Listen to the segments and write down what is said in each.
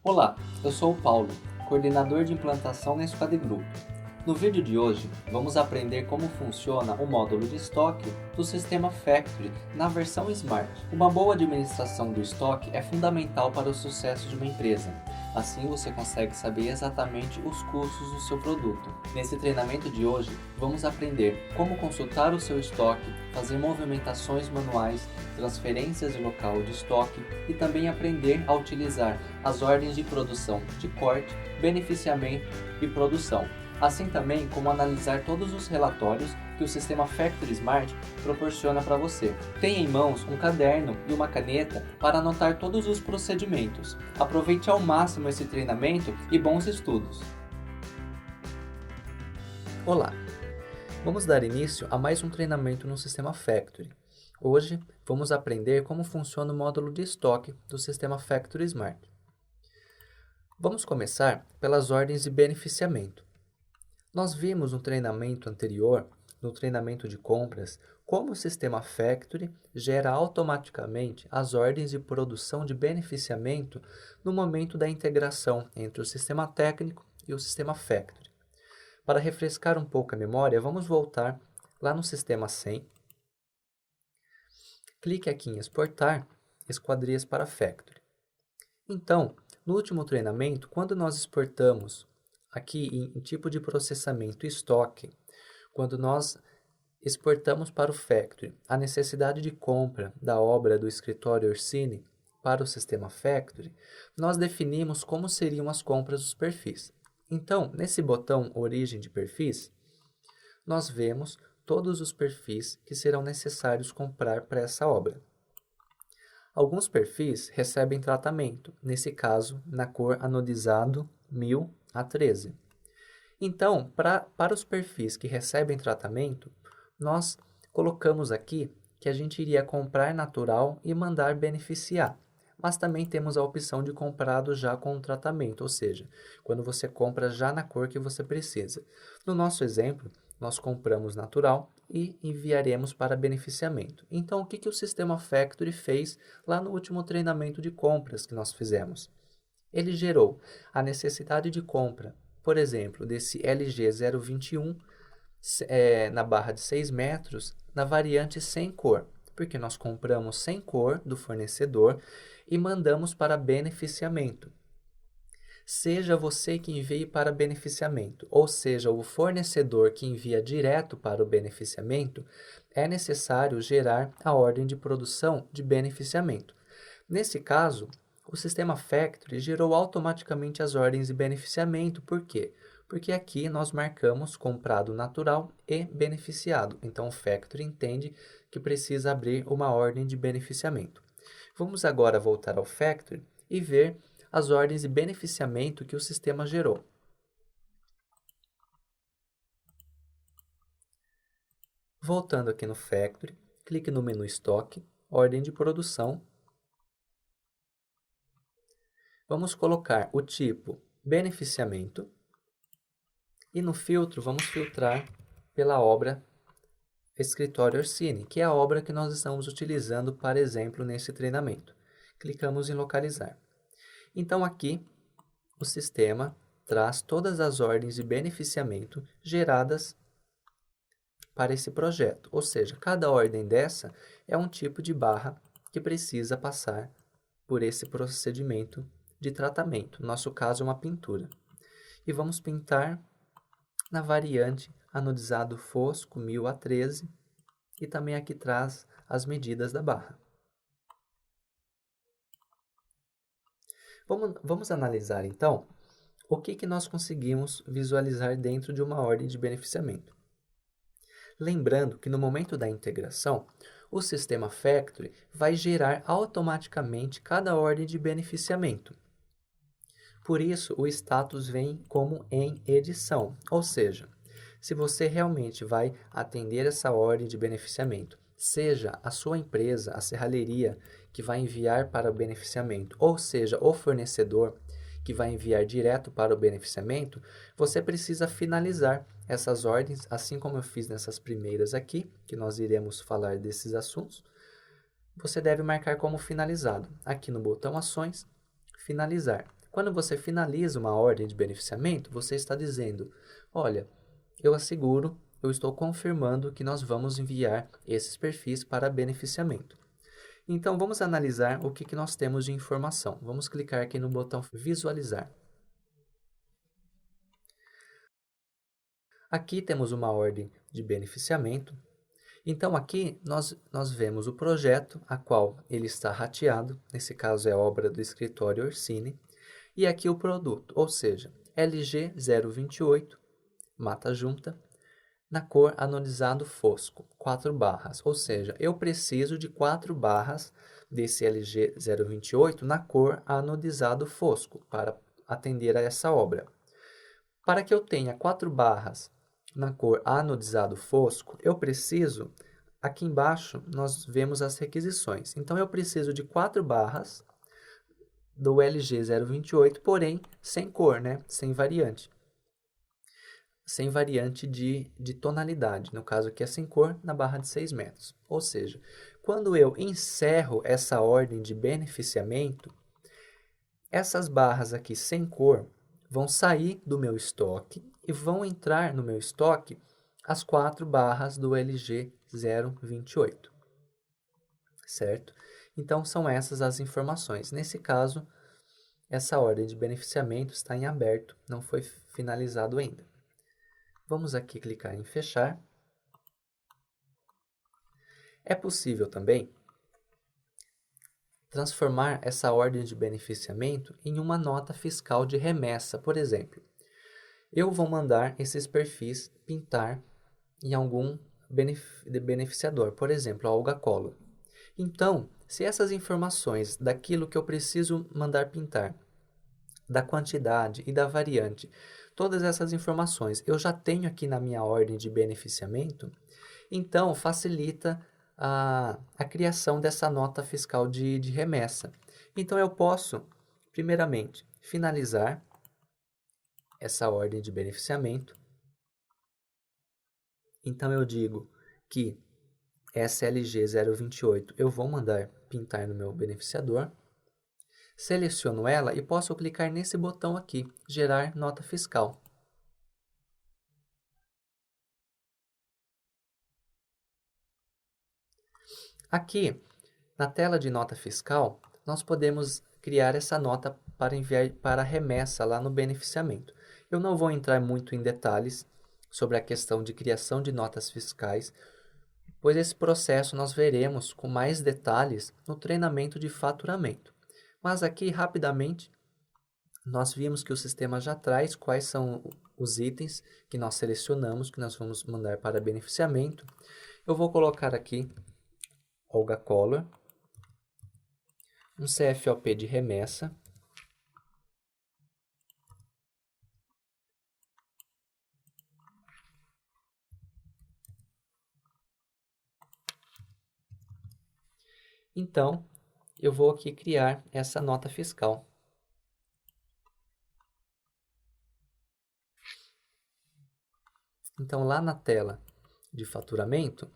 Olá, eu sou o Paulo, coordenador de implantação na Squad Group. No vídeo de hoje, vamos aprender como funciona o módulo de estoque do sistema Factory na versão Smart. Uma boa administração do estoque é fundamental para o sucesso de uma empresa. Assim você consegue saber exatamente os custos do seu produto. Nesse treinamento de hoje, vamos aprender como consultar o seu estoque, fazer movimentações manuais, transferências de local de estoque e também aprender a utilizar as ordens de produção de corte, beneficiamento e produção. Assim também como analisar todos os relatórios que o sistema Factory Smart proporciona para você. Tenha em mãos um caderno e uma caneta para anotar todos os procedimentos. Aproveite ao máximo esse treinamento e bons estudos! Olá! Vamos dar início a mais um treinamento no sistema Factory. Hoje vamos aprender como funciona o módulo de estoque do sistema Factory Smart. Vamos começar pelas ordens de beneficiamento. Nós vimos no treinamento anterior, no treinamento de compras, como o sistema Factory gera automaticamente as ordens de produção de beneficiamento no momento da integração entre o sistema técnico e o sistema Factory. Para refrescar um pouco a memória, vamos voltar lá no sistema 100. Clique aqui em exportar esquadrias para Factory. Então, no último treinamento, quando nós exportamos aqui em tipo de processamento estoque, quando nós exportamos para o Factory a necessidade de compra da obra do escritório Orsini para o sistema Factory, nós definimos como seriam as compras dos perfis. Então, nesse botão Origem de perfis, nós vemos todos os perfis que serão necessários comprar para essa obra. Alguns perfis recebem tratamento, nesse caso, na cor anodizado 1000 a 13. Então, para os perfis que recebem tratamento, nós colocamos aqui que a gente iria comprar natural e mandar beneficiar. Mas também temos a opção de comprado já com o tratamento, ou seja, quando você compra já na cor que você precisa. No nosso exemplo, nós compramos natural e enviaremos para beneficiamento. Então, o que o sistema Factory fez lá no último treinamento de compras que nós fizemos? Ele gerou a necessidade de compra, por exemplo, desse LG 021 na barra de 6 metros, na variante sem cor, porque nós compramos sem cor do fornecedor e mandamos para beneficiamento. Seja você que envie para beneficiamento, ou seja, o fornecedor que envia direto para o beneficiamento, é necessário gerar a ordem de produção de beneficiamento. Nesse caso, o sistema Factory gerou automaticamente as ordens de beneficiamento. Por quê? Porque aqui nós marcamos comprado natural e beneficiado. Então, o Factory entende que precisa abrir uma ordem de beneficiamento. Vamos agora voltar ao Factory e ver as ordens de beneficiamento que o sistema gerou. Voltando aqui no Factory, clique no menu Estoque, Ordem de Produção. Vamos colocar o tipo beneficiamento e no filtro vamos filtrar pela obra Escritório Orsini, que é a obra que nós estamos utilizando para exemplo nesse treinamento. Clicamos em localizar. Então aqui o sistema traz todas as ordens de beneficiamento geradas para esse projeto, ou seja, cada ordem dessa é um tipo de barra que precisa passar por esse procedimento de tratamento, no nosso caso uma pintura. E vamos pintar na variante anodizado fosco 1000 a 13 e também aqui traz as medidas da barra. Vamos analisar então o que nós conseguimos visualizar dentro de uma ordem de beneficiamento. Lembrando que no momento da integração, o sistema Factory vai gerar automaticamente cada ordem de beneficiamento. Por isso, o status vem como em edição, ou seja, se você realmente vai atender essa ordem de beneficiamento, seja a sua empresa, a serralheria, que vai enviar para o beneficiamento, ou seja, o fornecedor que vai enviar direto para o beneficiamento, você precisa finalizar essas ordens, assim como eu fiz nessas primeiras aqui, que nós iremos falar desses assuntos. Você deve marcar como finalizado, aqui no botão Ações, Finalizar. Quando você finaliza uma ordem de beneficiamento, você está dizendo, olha, eu asseguro, eu estou confirmando que nós vamos enviar esses perfis para beneficiamento. Então, vamos analisar o que nós temos de informação. Vamos clicar aqui no botão visualizar. Aqui temos uma ordem de beneficiamento. Então, aqui nós vemos o projeto, a qual ele está rateado, nesse caso é obra do escritório Orsini, e aqui o produto, ou seja, LG 028, mata junta, na cor anodizado fosco, 4 barras, ou seja, eu preciso de 4 barras desse LG 028 na cor anodizado fosco, para atender a essa obra. Para que eu tenha 4 barras na cor anodizado fosco, eu preciso, aqui embaixo nós vemos as requisições. Então, eu preciso de 4 barras do LG 028, porém sem cor, né? Sem variante. Sem variante de tonalidade, no caso aqui é sem cor, na barra de 6 metros. Ou seja, quando eu encerro essa ordem de beneficiamento, essas barras aqui sem cor vão sair do meu estoque e vão entrar no meu estoque as 4 barras do LG 028, certo? Então, são essas as informações. Nesse caso, essa ordem de beneficiamento está em aberto, não foi finalizado ainda. Vamos aqui clicar em fechar. É possível também transformar essa ordem de beneficiamento em uma nota fiscal de remessa, por exemplo. Eu vou mandar esses perfis pintar em algum beneficiador, por exemplo, a Olga Collor. Então, se essas informações daquilo que eu preciso mandar pintar, da quantidade e da variante, todas essas informações eu já tenho aqui na minha ordem de beneficiamento, então facilita a criação dessa nota fiscal de remessa. Então, eu posso, primeiramente, finalizar essa ordem de beneficiamento. Então, eu digo que essa LG 028 eu vou mandar pintar no meu beneficiador. Seleciono ela e posso clicar nesse botão aqui, gerar nota fiscal. Aqui, na tela de nota fiscal, nós podemos criar essa nota para enviar para remessa lá no beneficiamento. Eu não vou entrar muito em detalhes sobre a questão de criação de notas fiscais, pois esse processo nós veremos com mais detalhes no treinamento de faturamento. Mas aqui, rapidamente, nós vimos que o sistema já traz quais são os itens que nós selecionamos, que nós vamos mandar para beneficiamento. Eu vou colocar aqui Olga Collor, um CFOP de remessa, então eu vou aqui criar essa nota fiscal. Então, lá na tela de faturamento,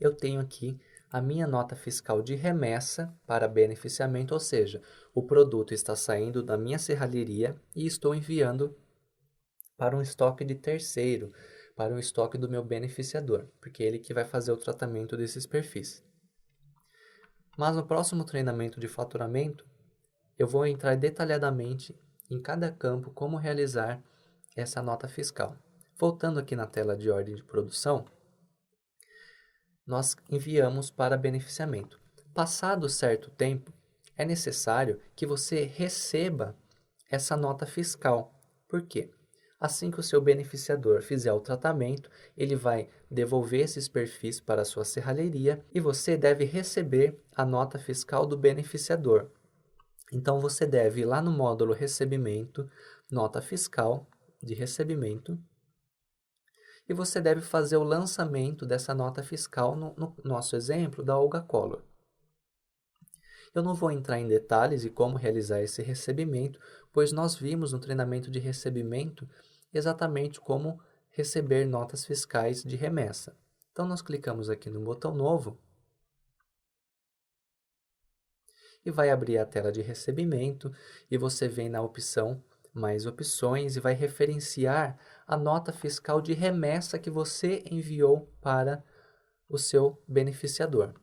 eu tenho aqui a minha nota fiscal de remessa para beneficiamento, ou seja, o produto está saindo da minha serralheria e estou enviando para um estoque de terceiro, para um estoque do meu beneficiador, porque é ele que vai fazer o tratamento desses perfis. Mas no próximo treinamento de faturamento, eu vou entrar detalhadamente em cada campo como realizar essa nota fiscal. Voltando aqui na tela de ordem de produção, nós enviamos para beneficiamento. Passado certo tempo, é necessário que você receba essa nota fiscal. Por quê? Assim que o seu beneficiador fizer o tratamento, ele vai devolver esses perfis para a sua serralheria e você deve receber a nota fiscal do beneficiador. Então, você deve ir lá no módulo Recebimento, Nota Fiscal de Recebimento, e você deve fazer o lançamento dessa nota fiscal no nosso exemplo da Olga Collor. Eu não vou entrar em detalhes de como realizar esse recebimento, pois nós vimos no treinamento de recebimento exatamente como receber notas fiscais de remessa. Então, nós clicamos aqui no botão novo e vai abrir a tela de recebimento e você vem na opção mais opções e vai referenciar a nota fiscal de remessa que você enviou para o seu beneficiador.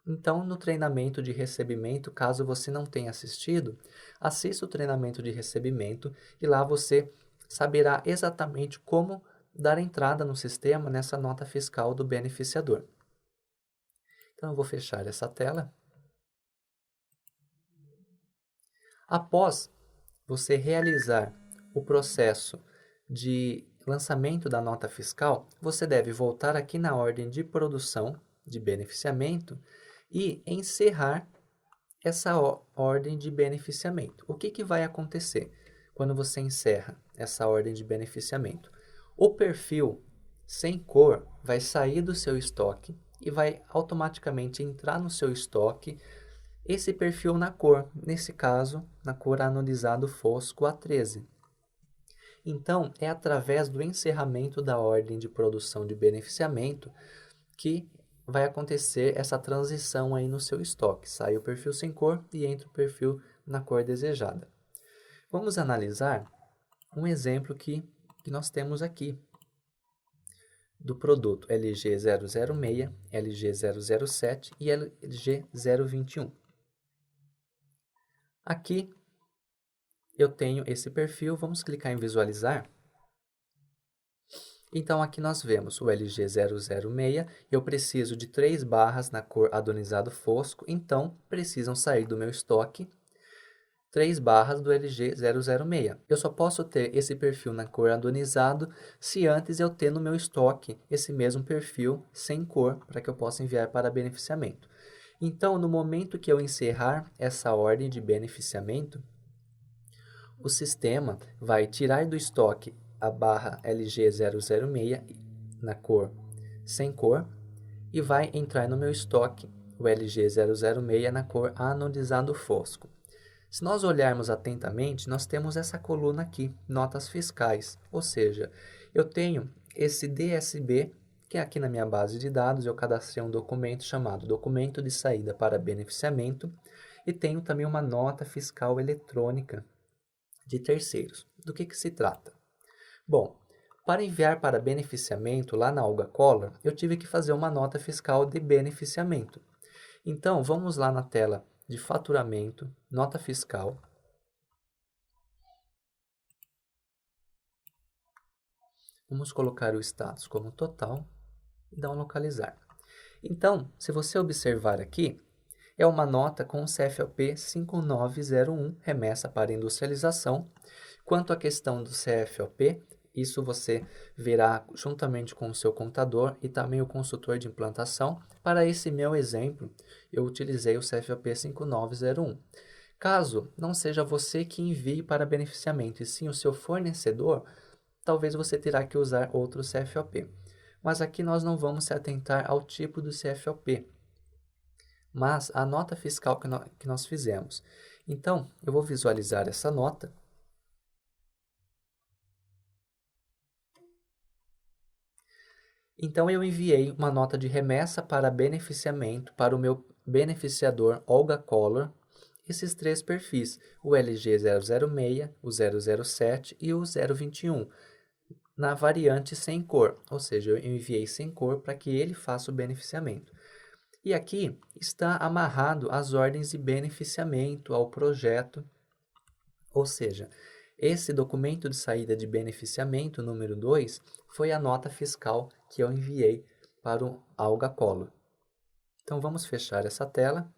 Então, no treinamento de recebimento, caso você não tenha assistido, assista o treinamento de recebimento e lá você saberá exatamente como dar entrada no sistema nessa nota fiscal do beneficiador. Então, eu vou fechar essa tela. Após você realizar o processo de lançamento da nota fiscal, você deve voltar aqui na ordem de produção de beneficiamento e encerrar essa ordem de beneficiamento. O que vai acontecer quando você encerra essa ordem de beneficiamento? O perfil sem cor vai sair do seu estoque e vai automaticamente entrar no seu estoque esse perfil na cor, nesse caso, na cor anodizado fosco A13. Então, é através do encerramento da ordem de produção de beneficiamento que vai acontecer essa transição aí no seu estoque. Sai o perfil sem cor e entra o perfil na cor desejada. Vamos analisar um exemplo que nós temos aqui do produto LG006, LG007 e LG021. Aqui eu tenho esse perfil, vamos clicar em visualizar. Então, aqui nós vemos o LG006, eu preciso de 3 barras na cor adonizado fosco, então precisam sair do meu estoque 3 barras do LG006. Eu só posso ter esse perfil na cor adonizado se antes eu ter no meu estoque esse mesmo perfil sem cor, para que eu possa enviar para beneficiamento. Então, no momento que eu encerrar essa ordem de beneficiamento, o sistema vai tirar do estoque a barra LG006 na cor sem cor e vai entrar no meu estoque o LG006 na cor anodizado fosco. Se nós olharmos atentamente, nós temos essa coluna aqui, notas fiscais, ou seja, eu tenho esse DSB, que é aqui na minha base de dados, eu cadastrei um documento chamado Documento de Saída para Beneficiamento e tenho também uma nota fiscal eletrônica de terceiros. Do que se trata? Bom, para enviar para beneficiamento lá na Alga Color, eu tive que fazer uma nota fiscal de beneficiamento. Então, vamos lá na tela de faturamento, nota fiscal. Vamos colocar o status como total e dar um localizar. Então, se você observar aqui, é uma nota com CFOP 5901, remessa para industrialização. Quanto à questão do CFOP, isso você verá juntamente com o seu contador e também o consultor de implantação. Para esse meu exemplo, eu utilizei o CFOP 5901. Caso não seja você que envie para beneficiamento, e sim o seu fornecedor, talvez você terá que usar outro CFOP. Mas aqui nós não vamos se atentar ao tipo do CFOP, mas a nota fiscal que nós fizemos. Então, eu vou visualizar essa nota. Então, eu enviei uma nota de remessa para beneficiamento para o meu beneficiador Olga Color, esses 3 perfis, o LG006, o 007 e o 021, na variante sem cor, ou seja, eu enviei sem cor para que ele faça o beneficiamento. E aqui está amarrado as ordens de beneficiamento ao projeto, ou seja, esse documento de saída de beneficiamento número 2 foi a nota fiscal que eu enviei para o Alga Color. Então, vamos fechar essa tela.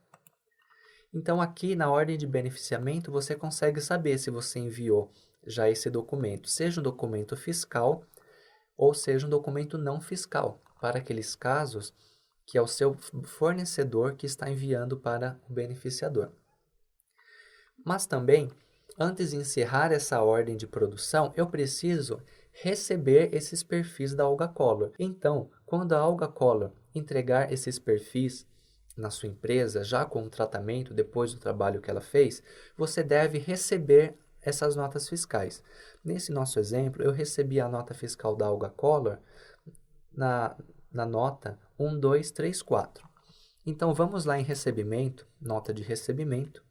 Então, aqui na ordem de beneficiamento, você consegue saber se você enviou já esse documento, seja um documento fiscal ou seja um documento não fiscal, para aqueles casos que é o seu fornecedor que está enviando para o beneficiador. Mas também, antes de encerrar essa ordem de produção, eu preciso receber esses perfis da Alga Color. Então, quando a Alga Color entregar esses perfis na sua empresa, já com o tratamento, depois do trabalho que ela fez, você deve receber essas notas fiscais. Nesse nosso exemplo, eu recebi a nota fiscal da Alga Color na nota 1234. Então, vamos lá em recebimento, nota de recebimento.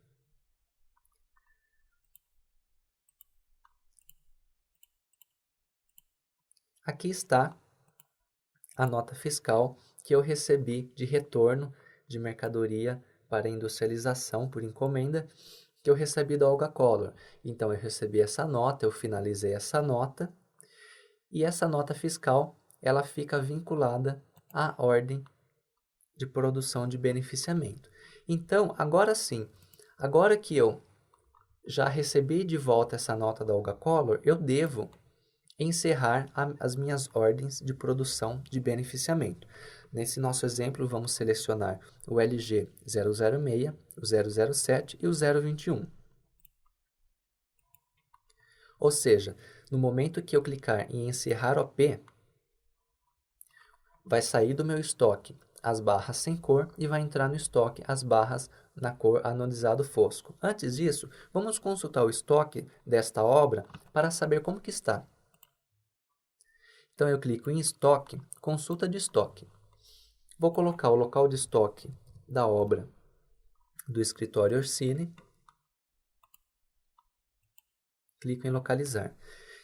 Aqui está a nota fiscal que eu recebi de retorno de mercadoria para industrialização por encomenda, que eu recebi da Olga Collor. Então, eu recebi essa nota, eu finalizei essa nota, e essa nota fiscal, ela fica vinculada à ordem de produção de beneficiamento. Então, agora sim, agora que eu já recebi de volta essa nota da Olga Collor, eu devo encerrar as minhas ordens de produção de beneficiamento. Nesse nosso exemplo, vamos selecionar o LG 006, o 007 e o 021. Ou seja, no momento que eu clicar em encerrar OP, vai sair do meu estoque as barras sem cor e vai entrar no estoque as barras na cor anodizado fosco. Antes disso, vamos consultar o estoque desta obra para saber como que está. Então, eu clico em estoque, consulta de estoque. Vou colocar o local de estoque da obra do escritório Orsini. Clico em localizar.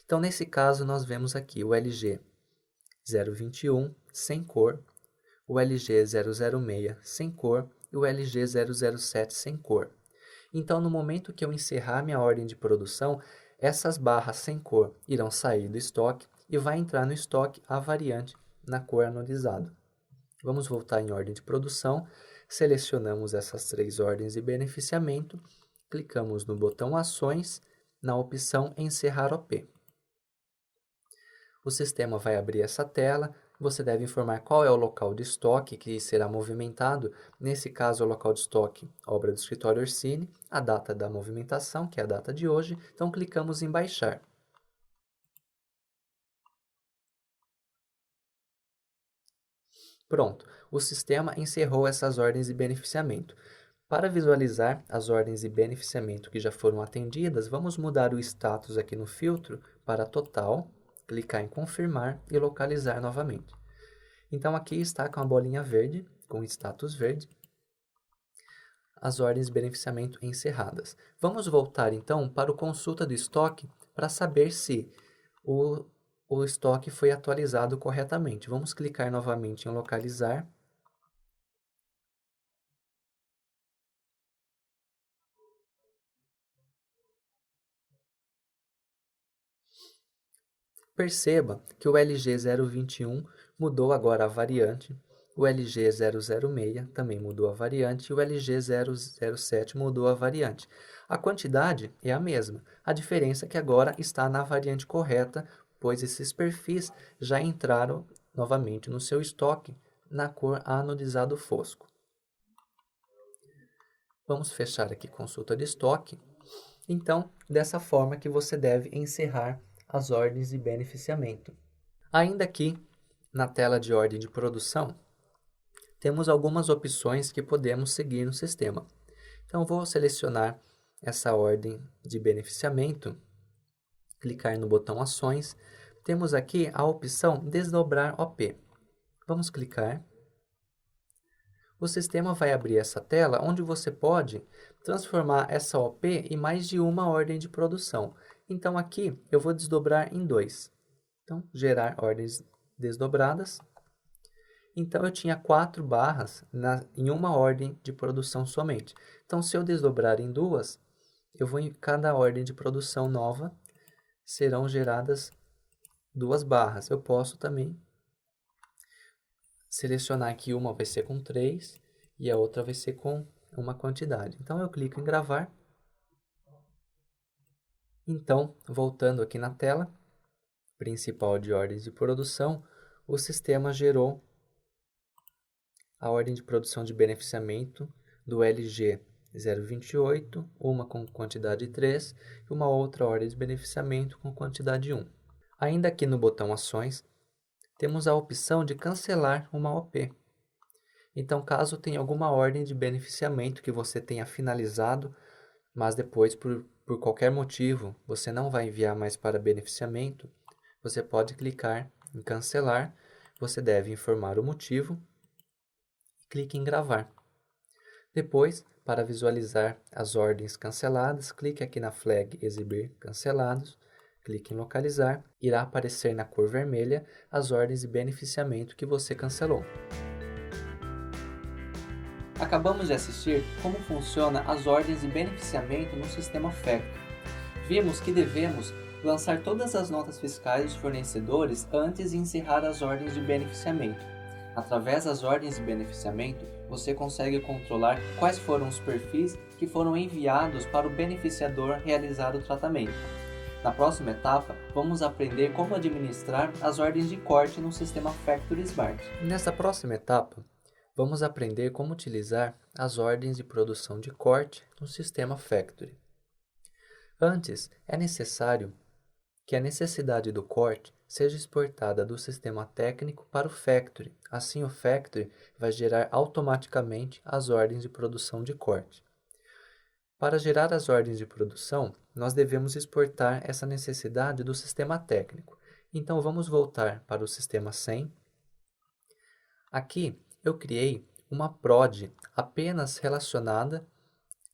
Então, nesse caso, nós vemos aqui o LG 021 sem cor, o LG 006 sem cor e o LG 007 sem cor. Então, no momento que eu encerrar minha ordem de produção, essas barras sem cor irão sair do estoque e vai entrar no estoque a variante na cor anodizado. Vamos voltar em ordem de produção, selecionamos essas 3 ordens de beneficiamento, clicamos no botão Ações, na opção Encerrar OP. O sistema vai abrir essa tela, você deve informar qual é o local de estoque que será movimentado, nesse caso é o local de estoque, obra do escritório Orsini, a data da movimentação, que é a data de hoje, então clicamos em Baixar. Pronto, o sistema encerrou essas ordens de beneficiamento. Para visualizar as ordens de beneficiamento que já foram atendidas, vamos mudar o status aqui no filtro para total, clicar em confirmar e localizar novamente. Então aqui está com a bolinha verde, com o status verde, as ordens de beneficiamento encerradas. Vamos voltar então para o consulta do estoque para saber se o estoque foi atualizado corretamente. Vamos clicar novamente em localizar. Perceba que o LG 021 mudou agora a variante, o LG 006 também mudou a variante e o LG 007 mudou a variante. A quantidade é a mesma, a diferença é que agora está na variante correta, pois esses perfis já entraram novamente no seu estoque na cor anodizado fosco. Vamos fechar aqui consulta de estoque. Então, dessa forma que você deve encerrar as ordens de beneficiamento. Ainda aqui, na tela de ordem de produção, temos algumas opções que podemos seguir no sistema. Então, vou selecionar essa ordem de beneficiamento, clicar no botão Ações. Temos aqui a opção Desdobrar OP. Vamos clicar. O sistema vai abrir essa tela onde você pode transformar essa OP em mais de uma ordem de produção. Então, aqui eu vou desdobrar em 2. Então, gerar ordens desdobradas. Então, eu tinha 4 barras em uma ordem de produção somente. Então, se eu desdobrar em 2, eu vou em cada ordem de produção nova, serão geradas 2 barras. Eu posso também selecionar que uma vai ser com 3 e a outra vai ser com uma quantidade. Então, eu clico em gravar. Então, voltando aqui na tela principal de ordens de produção, o sistema gerou a ordem de produção de beneficiamento do LG 028, uma com quantidade 3 e uma outra ordem de beneficiamento com quantidade 1. Ainda aqui no botão Ações, temos a opção de cancelar uma OP. Então, caso tenha alguma ordem de beneficiamento que você tenha finalizado, mas depois, por qualquer motivo, você não vai enviar mais para beneficiamento, você pode clicar em cancelar, você deve informar o motivo e clique em gravar. Depois, para visualizar as ordens canceladas, clique aqui na flag Exibir cancelados, clique em localizar, irá aparecer na cor vermelha as ordens de beneficiamento que você cancelou. Acabamos de assistir como funciona as ordens de beneficiamento no sistema Factory. Vimos que devemos lançar todas as notas fiscais dos fornecedores antes de encerrar as ordens de beneficiamento. Através das ordens de beneficiamento, você consegue controlar quais foram os perfis que foram enviados para o beneficiador realizar o tratamento. Na próxima etapa, vamos aprender como administrar as ordens de corte no sistema Factory Smart. Nessa próxima etapa, vamos aprender como utilizar as ordens de produção de corte no sistema Factory. Antes, é necessário que a necessidade do corte seja exportada do sistema técnico para o Factory. Assim, o Factory vai gerar automaticamente as ordens de produção de corte. Para gerar as ordens de produção, nós devemos exportar essa necessidade do sistema técnico. Então, vamos voltar para o sistema 100. Aqui, eu criei uma prod apenas relacionada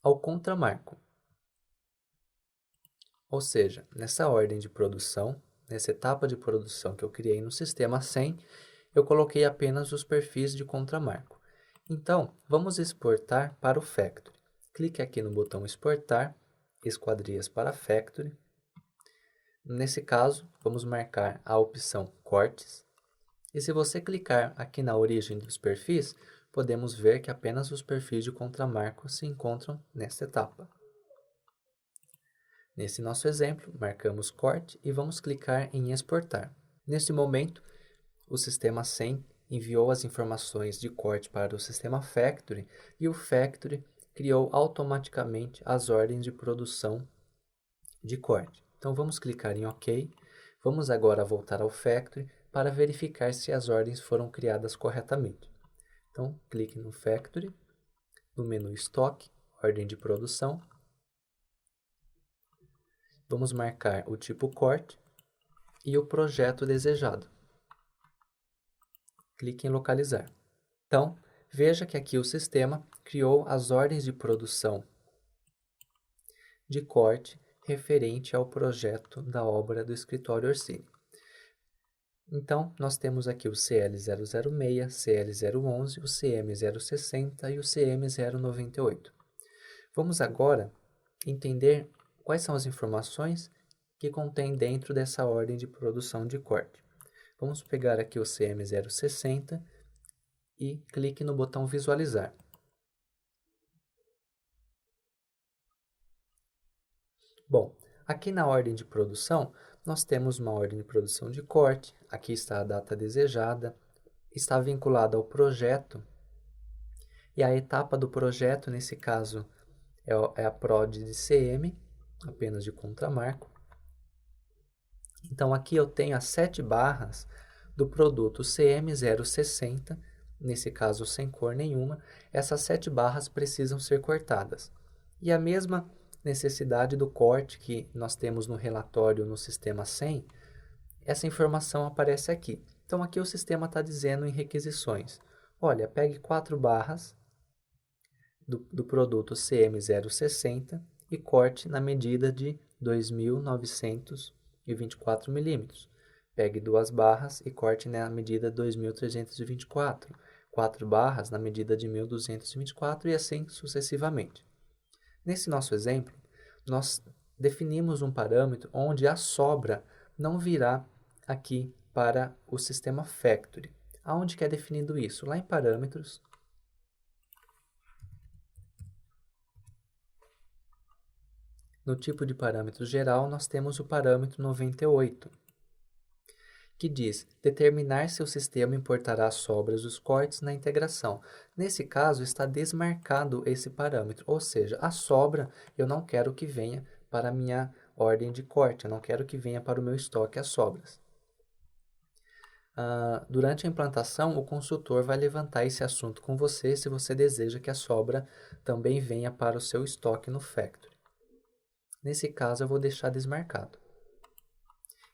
ao contramarco. Ou seja, nessa ordem de produção, nessa etapa de produção que eu criei no sistema 100, eu coloquei apenas os perfis de contramarco. Então, vamos exportar para o Factory. Clique aqui no botão exportar, esquadrias para Factory. Nesse caso, vamos marcar a opção cortes. E se você clicar aqui na origem dos perfis, podemos ver que apenas os perfis de contramarco se encontram nesta etapa. Nesse nosso exemplo, marcamos corte e vamos clicar em exportar. Neste momento, o sistema 100 enviou as informações de corte para o sistema Factory e o Factory criou automaticamente as ordens de produção de corte. Então, vamos clicar em OK. Vamos agora voltar ao Factory para verificar se as ordens foram criadas corretamente. Então, clique no Factory, no menu Estoque, Ordem de Produção. Vamos marcar o tipo corte e o projeto desejado. Clique em localizar. Então, veja que aqui o sistema criou as ordens de produção de corte referente ao projeto da obra do escritório Orsini. Então, nós temos aqui o CL006, CL011, o CM060 e o CM098. Vamos agora entender quais são as informações que contém dentro dessa ordem de produção de corte. Vamos pegar aqui o CM060 e clique no botão visualizar. Bom, aqui na ordem de produção, nós temos uma ordem de produção de corte, aqui está a data desejada, está vinculada ao projeto, e a etapa do projeto, nesse caso, é a prod de CM, apenas de contramarco. Então, aqui eu tenho as 7 barras do produto CM060, nesse caso sem cor nenhuma. Essas 7 barras precisam ser cortadas. E a mesma necessidade do corte que nós temos no relatório no sistema 100, essa informação aparece aqui. Então, aqui o sistema está dizendo em requisições, olha, pegue 4 barras do produto CM060 e corte na medida de 2.924 milímetros. Pegue 2 barras e corte na medida 2.324, 4 barras na medida de 1.224 e assim sucessivamente. Nesse nosso exemplo, nós definimos um parâmetro onde a sobra não virá aqui para o sistema Factory. Aonde que é definido isso? Lá em parâmetros. No tipo de parâmetro geral, nós temos o parâmetro 98, que diz determinar se o sistema importará as sobras dos cortes na integração. Nesse caso, está desmarcado esse parâmetro, ou seja, a sobra eu não quero que venha para a minha ordem de corte, eu não quero que venha para o meu estoque as sobras. Durante a implantação, o consultor vai levantar esse assunto com você se você deseja que a sobra também venha para o seu estoque no Factory. Nesse caso, eu vou deixar desmarcado.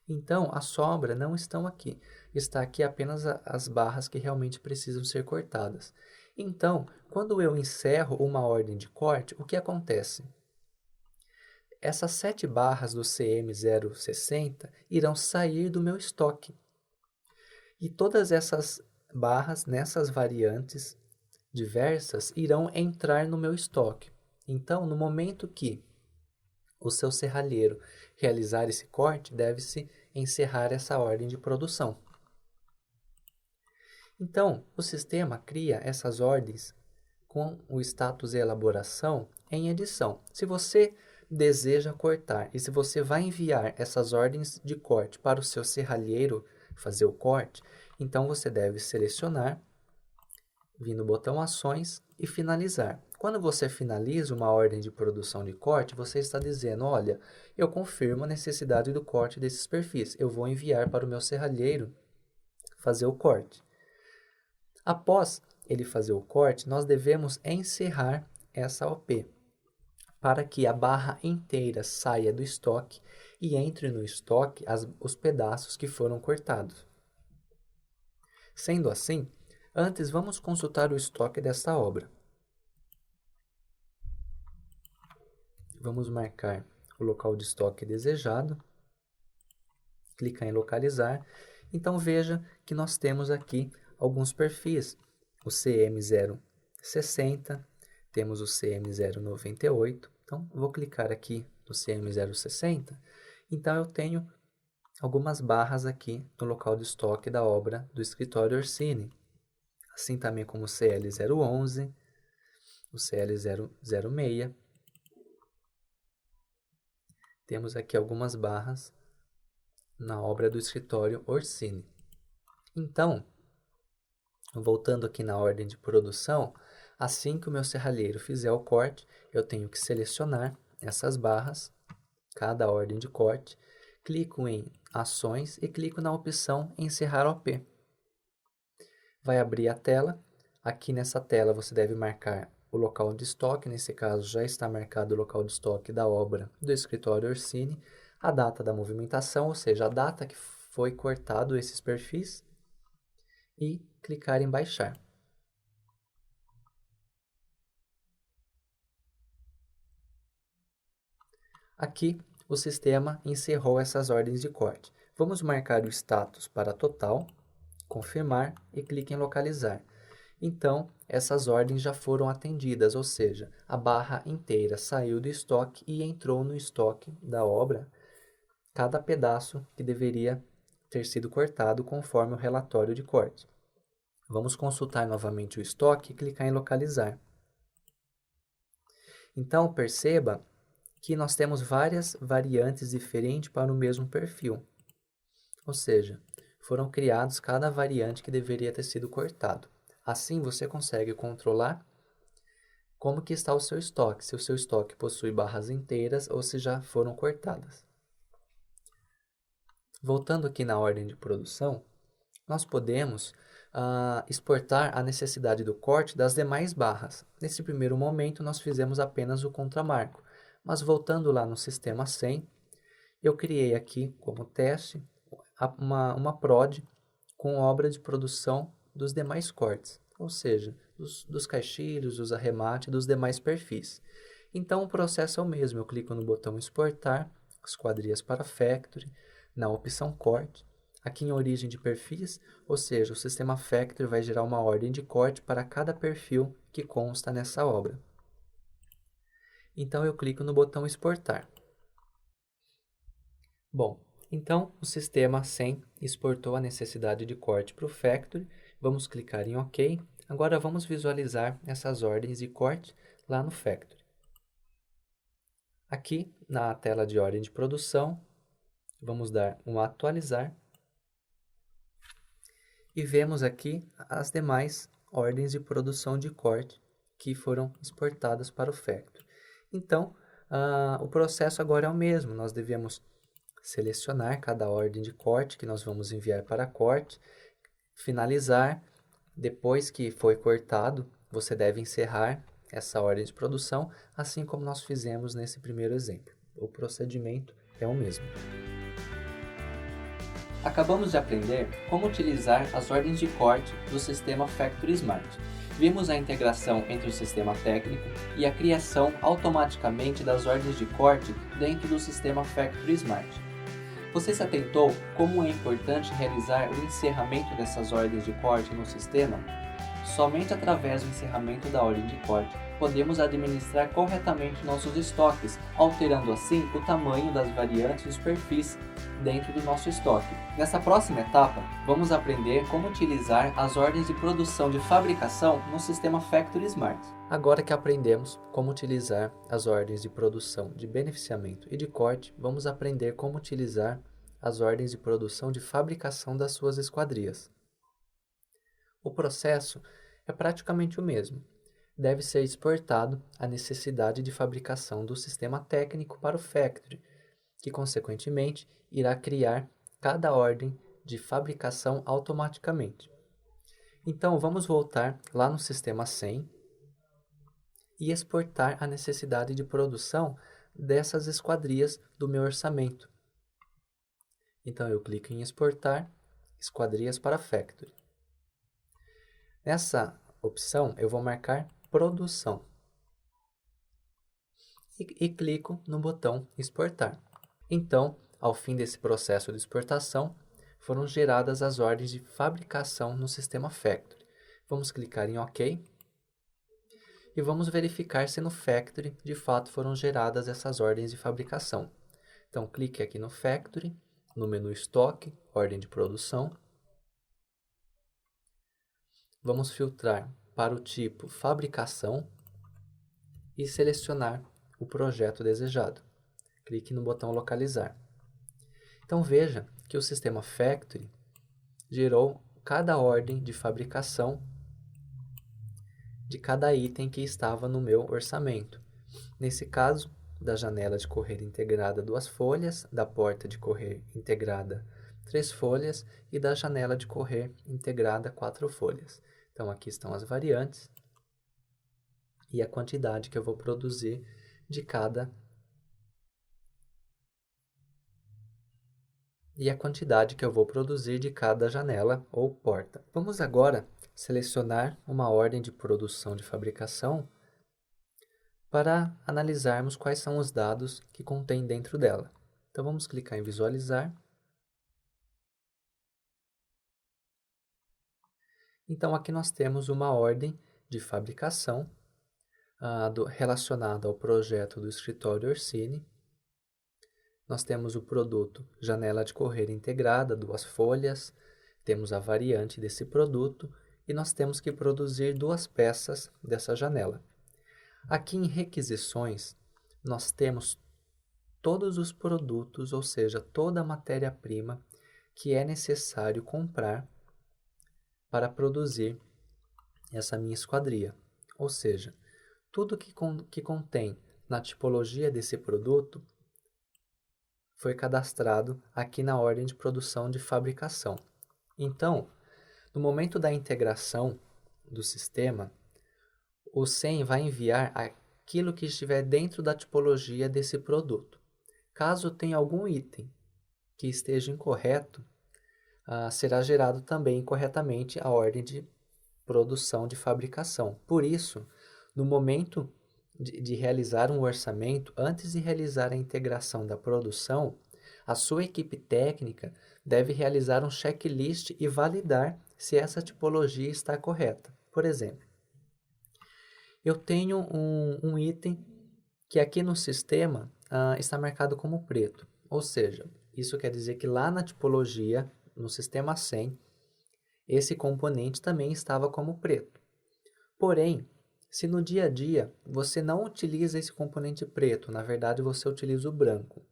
Então, a sobra não estão aqui. Está aqui apenas as barras que realmente precisam ser cortadas. Então, quando eu encerro uma ordem de corte, o que acontece? Essas 7 barras do CM060 irão sair do meu estoque. E todas essas barras, nessas variantes diversas, irão entrar no meu estoque. Então, no momento que o seu serralheiro realizar esse corte, deve-se encerrar essa ordem de produção. Então, o sistema cria essas ordens com o status elaboração em edição. Se você deseja cortar e se você vai enviar essas ordens de corte para o seu serralheiro fazer o corte, então você deve selecionar, vir no botão ações e finalizar. Quando você finaliza uma ordem de produção de corte, você está dizendo, olha, eu confirmo a necessidade do corte desses perfis, eu vou enviar para o meu serralheiro fazer o corte. Após ele fazer o corte, nós devemos encerrar essa OP, para que a barra inteira saia do estoque e entre no estoque os pedaços que foram cortados. Sendo assim, antes vamos consultar o estoque desta obra. Vamos marcar o local de estoque desejado, clicar em localizar. Então veja que nós temos aqui alguns perfis, o CM060, temos o CM098, então vou clicar aqui no CM060, então eu tenho algumas barras aqui no local de estoque da obra do escritório Orsini, assim também como o CL011, o CL006, temos aqui algumas barras na obra do escritório Orsini. Então, voltando aqui na ordem de produção, assim que o meu serralheiro fizer o corte, eu tenho que selecionar essas barras, cada ordem de corte, clico em ações e clico na opção encerrar OP. Vai abrir a tela, aqui nessa tela você deve marcar o local de estoque, nesse caso já está marcado o local de estoque da obra do escritório Orsini, a data da movimentação, ou seja, a data que foi cortado esses perfis, e clicar em baixar. Aqui o sistema encerrou essas ordens de corte. Vamos marcar o status para total, confirmar e clique em localizar. Então, essas ordens já foram atendidas, ou seja, a barra inteira saiu do estoque e entrou no estoque da obra cada pedaço que deveria ter sido cortado conforme o relatório de corte. Vamos consultar novamente o estoque e clicar em localizar. Então, perceba que nós temos várias variantes diferentes para o mesmo perfil. Ou seja, foram criados cada variante que deveria ter sido cortado. Assim, você consegue controlar como que está o seu estoque, se o seu estoque possui barras inteiras ou se já foram cortadas. Voltando aqui na ordem de produção, nós podemos exportar a necessidade do corte das demais barras. Nesse primeiro momento, nós fizemos apenas o contramarco, mas voltando lá no sistema 100, eu criei aqui como teste uma prod com obra de produção dos demais cortes, ou seja, dos caixilhos, dos arremates, dos demais perfis. Então, o processo é o mesmo, eu clico no botão exportar, esquadrias para Factory, na opção corte, aqui em origem de perfis, ou seja, o sistema Factory vai gerar uma ordem de corte para cada perfil que consta nessa obra. Então, eu clico no botão exportar. Bom, então o sistema 100 exportou a necessidade de corte para o Factory. Vamos clicar em OK. Agora vamos visualizar essas ordens de corte lá no Factory. Aqui na tela de ordem de produção, vamos dar um atualizar. E vemos aqui as demais ordens de produção de corte que foram exportadas para o Factory. Então, o processo agora é o mesmo. Nós devemos selecionar cada ordem de corte que nós vamos enviar para corte, finalizar. Depois que foi cortado, você deve encerrar essa ordem de produção, assim como nós fizemos nesse primeiro exemplo. O procedimento é o mesmo. Acabamos de aprender como utilizar as ordens de corte do sistema Factory Smart. Vimos a integração entre o sistema técnico e a criação automaticamente das ordens de corte dentro do sistema Factory Smart. Você se atentou como é importante realizar o encerramento dessas ordens de corte no sistema? Somente através do encerramento da ordem de corte podemos administrar corretamente nossos estoques, alterando assim o tamanho das variantes e os perfis dentro do nosso estoque. Nessa próxima etapa, vamos aprender como utilizar as ordens de produção de fabricação no sistema Factory Smart. Agora que aprendemos como utilizar as ordens de produção de beneficiamento e de corte, vamos aprender como utilizar as ordens de produção de fabricação das suas esquadrias. O processo é praticamente o mesmo. Deve ser exportado a necessidade de fabricação do sistema técnico para o Factory, que consequentemente irá criar cada ordem de fabricação automaticamente. Então vamos voltar lá no sistema 100 e exportar a necessidade de produção dessas esquadrias do meu orçamento. Então eu clico em exportar esquadrias para Factory. Nessa opção eu vou marcar produção e clico no botão exportar. Então, ao fim desse processo de exportação, foram geradas as ordens de fabricação no sistema Factory. Vamos clicar em OK e vamos verificar se no Factory de fato foram geradas essas ordens de fabricação. Então, clique aqui no Factory, no menu Estoque, Ordem de Produção. Vamos filtrar para o tipo Fabricação e selecionar o projeto desejado. Clique no botão Localizar. Então veja que o sistema Factory gerou cada ordem de fabricação de cada item que estava no meu orçamento. Nesse caso, da janela de correr integrada 2 folhas, da porta de correr integrada 3 folhas e da janela de correr integrada 4 folhas. Então, aqui estão as variantes e a quantidade que eu vou produzir de cada janela ou porta. Vamos agora selecionar uma ordem de produção de fabricação para analisarmos quais são os dados que contém dentro dela. Então, vamos clicar em Visualizar. Então, aqui nós temos uma ordem de fabricação relacionada ao projeto do escritório Orsini. Nós temos o produto janela de correr integrada, 2 folhas, temos a variante desse produto e nós temos que produzir 2 peças dessa janela. Aqui em requisições, nós temos todos os produtos, ou seja, toda a matéria-prima que é necessário comprar para produzir essa minha esquadria. Ou seja, tudo que contém na tipologia desse produto foi cadastrado aqui na ordem de produção de fabricação. Então, no momento da integração do sistema, o SEM vai enviar aquilo que estiver dentro da tipologia desse produto. Caso tenha algum item que esteja incorreto, será gerado também incorretamente a ordem de produção de fabricação. Por isso, no momento de realizar um orçamento, antes de realizar a integração da produção, a sua equipe técnica deve realizar um checklist e validar se essa tipologia está correta. Por exemplo, eu tenho um item que aqui no sistema está marcado como preto, ou seja, isso quer dizer que lá na tipologia, no sistema 100, esse componente também estava como preto. Porém, se no dia a dia você não utiliza esse componente preto, na verdade você utiliza o branco,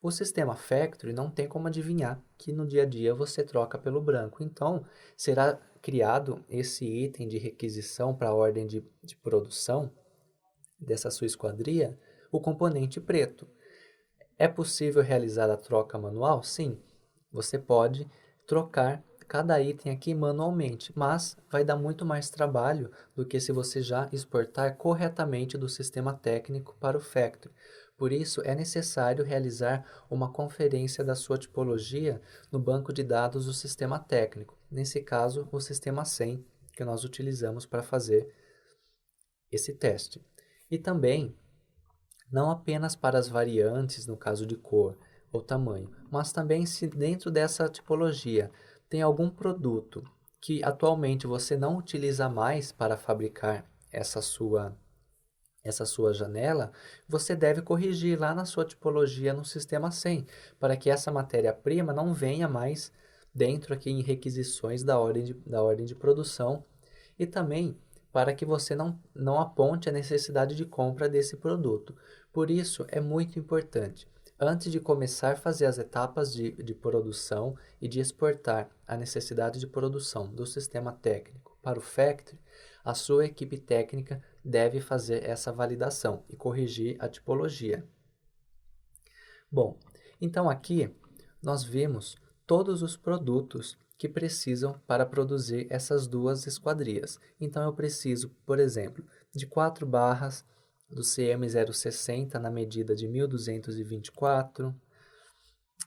o sistema Factory não tem como adivinhar que no dia a dia você troca pelo branco. Então, será criado esse item de requisição para a ordem de produção dessa sua esquadria, o componente preto. É possível realizar a troca manual? Sim, você pode trocar cada item aqui manualmente, mas vai dar muito mais trabalho do que se você já exportar corretamente do sistema técnico para o Factory. Por isso, é necessário realizar uma conferência da sua tipologia no banco de dados do sistema técnico, nesse caso, o sistema 100, que nós utilizamos para fazer esse teste. E também, não apenas para as variantes, no caso de cor ou tamanho, mas também se dentro dessa tipologia tem algum produto que atualmente você não utiliza mais para fabricar essa sua janela, você deve corrigir lá na sua tipologia no sistema 100, para que essa matéria-prima não venha mais dentro aqui em requisições da ordem de produção e também para que você não aponte a necessidade de compra desse produto. Por isso, é muito importante, antes de começar a fazer as etapas de produção e de exportar a necessidade de produção do sistema técnico para o factory, a sua equipe técnica deve fazer essa validação e corrigir a tipologia. Bom, então aqui nós vimos todos os produtos que precisam para produzir essas duas esquadrias. Então eu preciso, por exemplo, de 4 barras do CM060 na medida de 1224.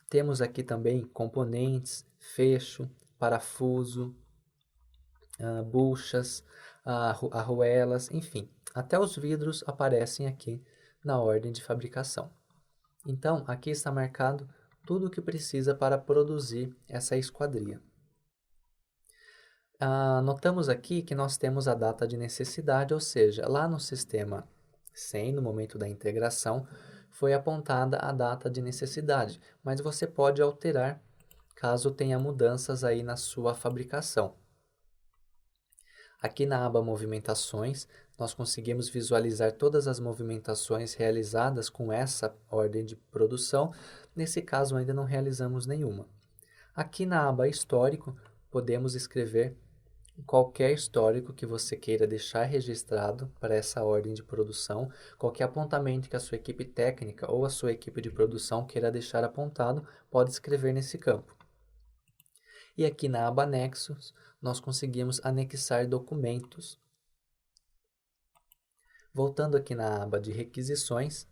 Temos aqui também componentes, fecho, parafuso, buchas, arruelas, enfim, até os vidros aparecem aqui na ordem de fabricação. Então, aqui está marcado tudo o que precisa para produzir essa esquadria. Notamos aqui que nós temos a data de necessidade, ou seja, lá no sistema 100, no momento da integração, foi apontada a data de necessidade, mas você pode alterar caso tenha mudanças aí na sua fabricação. Aqui na aba Movimentações, nós conseguimos visualizar todas as movimentações realizadas com essa ordem de produção. Nesse caso, ainda não realizamos nenhuma. Aqui na aba Histórico, podemos escrever qualquer histórico que você queira deixar registrado para essa ordem de produção, qualquer apontamento que a sua equipe técnica ou a sua equipe de produção queira deixar apontado, pode escrever nesse campo. E aqui na aba Anexos, nós conseguimos anexar documentos. Voltando aqui na aba de requisições,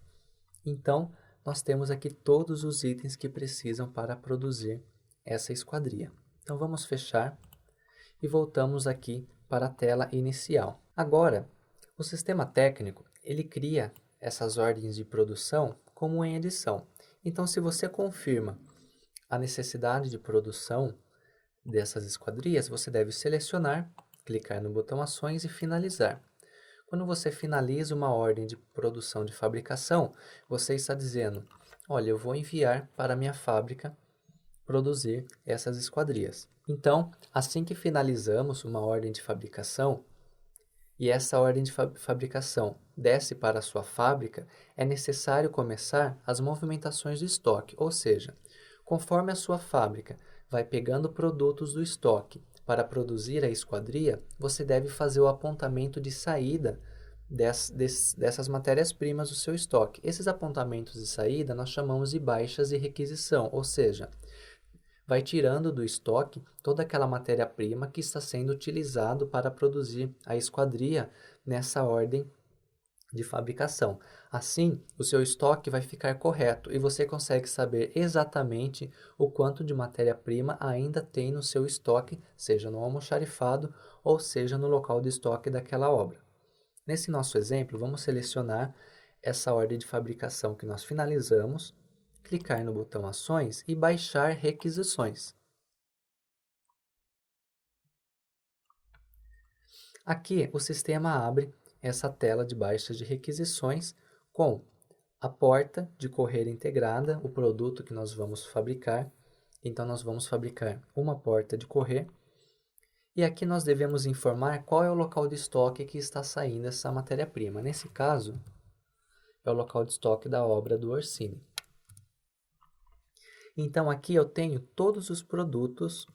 então nós temos aqui todos os itens que precisam para produzir essa esquadria. Então vamos fechar e voltamos aqui para a tela inicial. Agora, o sistema técnico, ele cria essas ordens de produção como em edição. Então, se você confirma a necessidade de produção dessas esquadrias, você deve selecionar, clicar no botão Ações e finalizar. Quando você finaliza uma ordem de produção de fabricação, você está dizendo, olha, eu vou enviar para a minha fábrica produzir essas esquadrias. Então, assim que finalizamos uma ordem de fabricação, e essa ordem de fabricação desce para a sua fábrica, é necessário começar as movimentações de estoque, ou seja, conforme a sua fábrica vai pegando produtos do estoque para produzir a esquadria, você deve fazer o apontamento de saída dessas matérias-primas do seu estoque. Esses apontamentos de saída nós chamamos de baixas de requisição, ou seja, vai tirando do estoque toda aquela matéria-prima que está sendo utilizado para produzir a esquadria nessa ordem de fabricação. Assim, o seu estoque vai ficar correto e você consegue saber exatamente o quanto de matéria-prima ainda tem no seu estoque, seja no almoxarifado ou seja no local de estoque daquela obra. Nesse nosso exemplo, vamos selecionar essa ordem de fabricação que nós finalizamos, clicar no botão Ações e baixar requisições. Aqui, o sistema abre essa tela de baixa de requisições com a porta de correia integrada, o produto que nós vamos fabricar. Então, nós vamos fabricar uma porta de correr. E aqui nós devemos informar qual é o local de estoque que está saindo essa matéria-prima. Nesse caso, é o local de estoque da obra do Orsini. Então, aqui eu tenho todos os produtos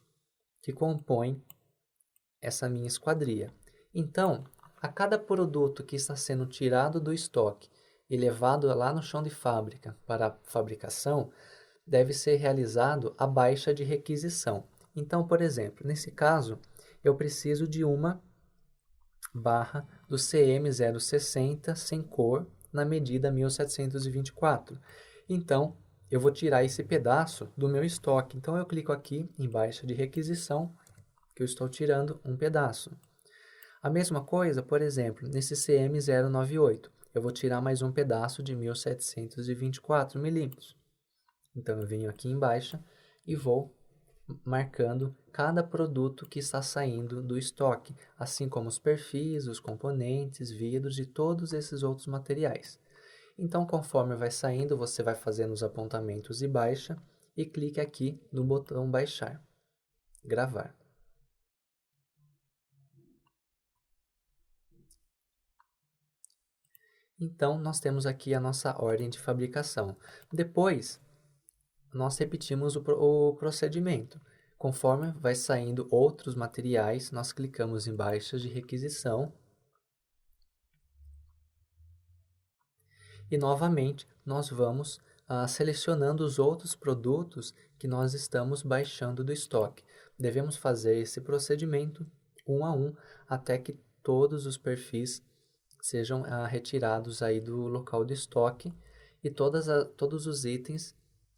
que compõem essa minha esquadria. Então, a cada produto que está sendo tirado do estoque e levado lá no chão de fábrica para a fabricação, deve ser realizado a baixa de requisição. Então, por exemplo, nesse caso, eu preciso de uma barra do CM060 sem cor na medida 1724. Então, eu vou tirar esse pedaço do meu estoque. Então, eu clico aqui em baixa de requisição, que eu estou tirando um pedaço. A mesma coisa, por exemplo, nesse CM098, eu vou tirar mais um pedaço de 1724 milímetros. Então, eu venho aqui em baixa e vou marcando cada produto que está saindo do estoque, assim como os perfis, os componentes, vidros e todos esses outros materiais. Então, conforme vai saindo, você vai fazendo os apontamentos e baixa e clique aqui no botão baixar, gravar. Então, nós temos aqui a nossa ordem de fabricação. Depois, nós repetimos o procedimento. Conforme vai saindo outros materiais, nós clicamos em baixas de requisição. E, novamente, nós vamos selecionando os outros produtos que nós estamos baixando do estoque. Devemos fazer esse procedimento um a um, até que todos os perfis sejam retirados aí do local de estoque e todos os itens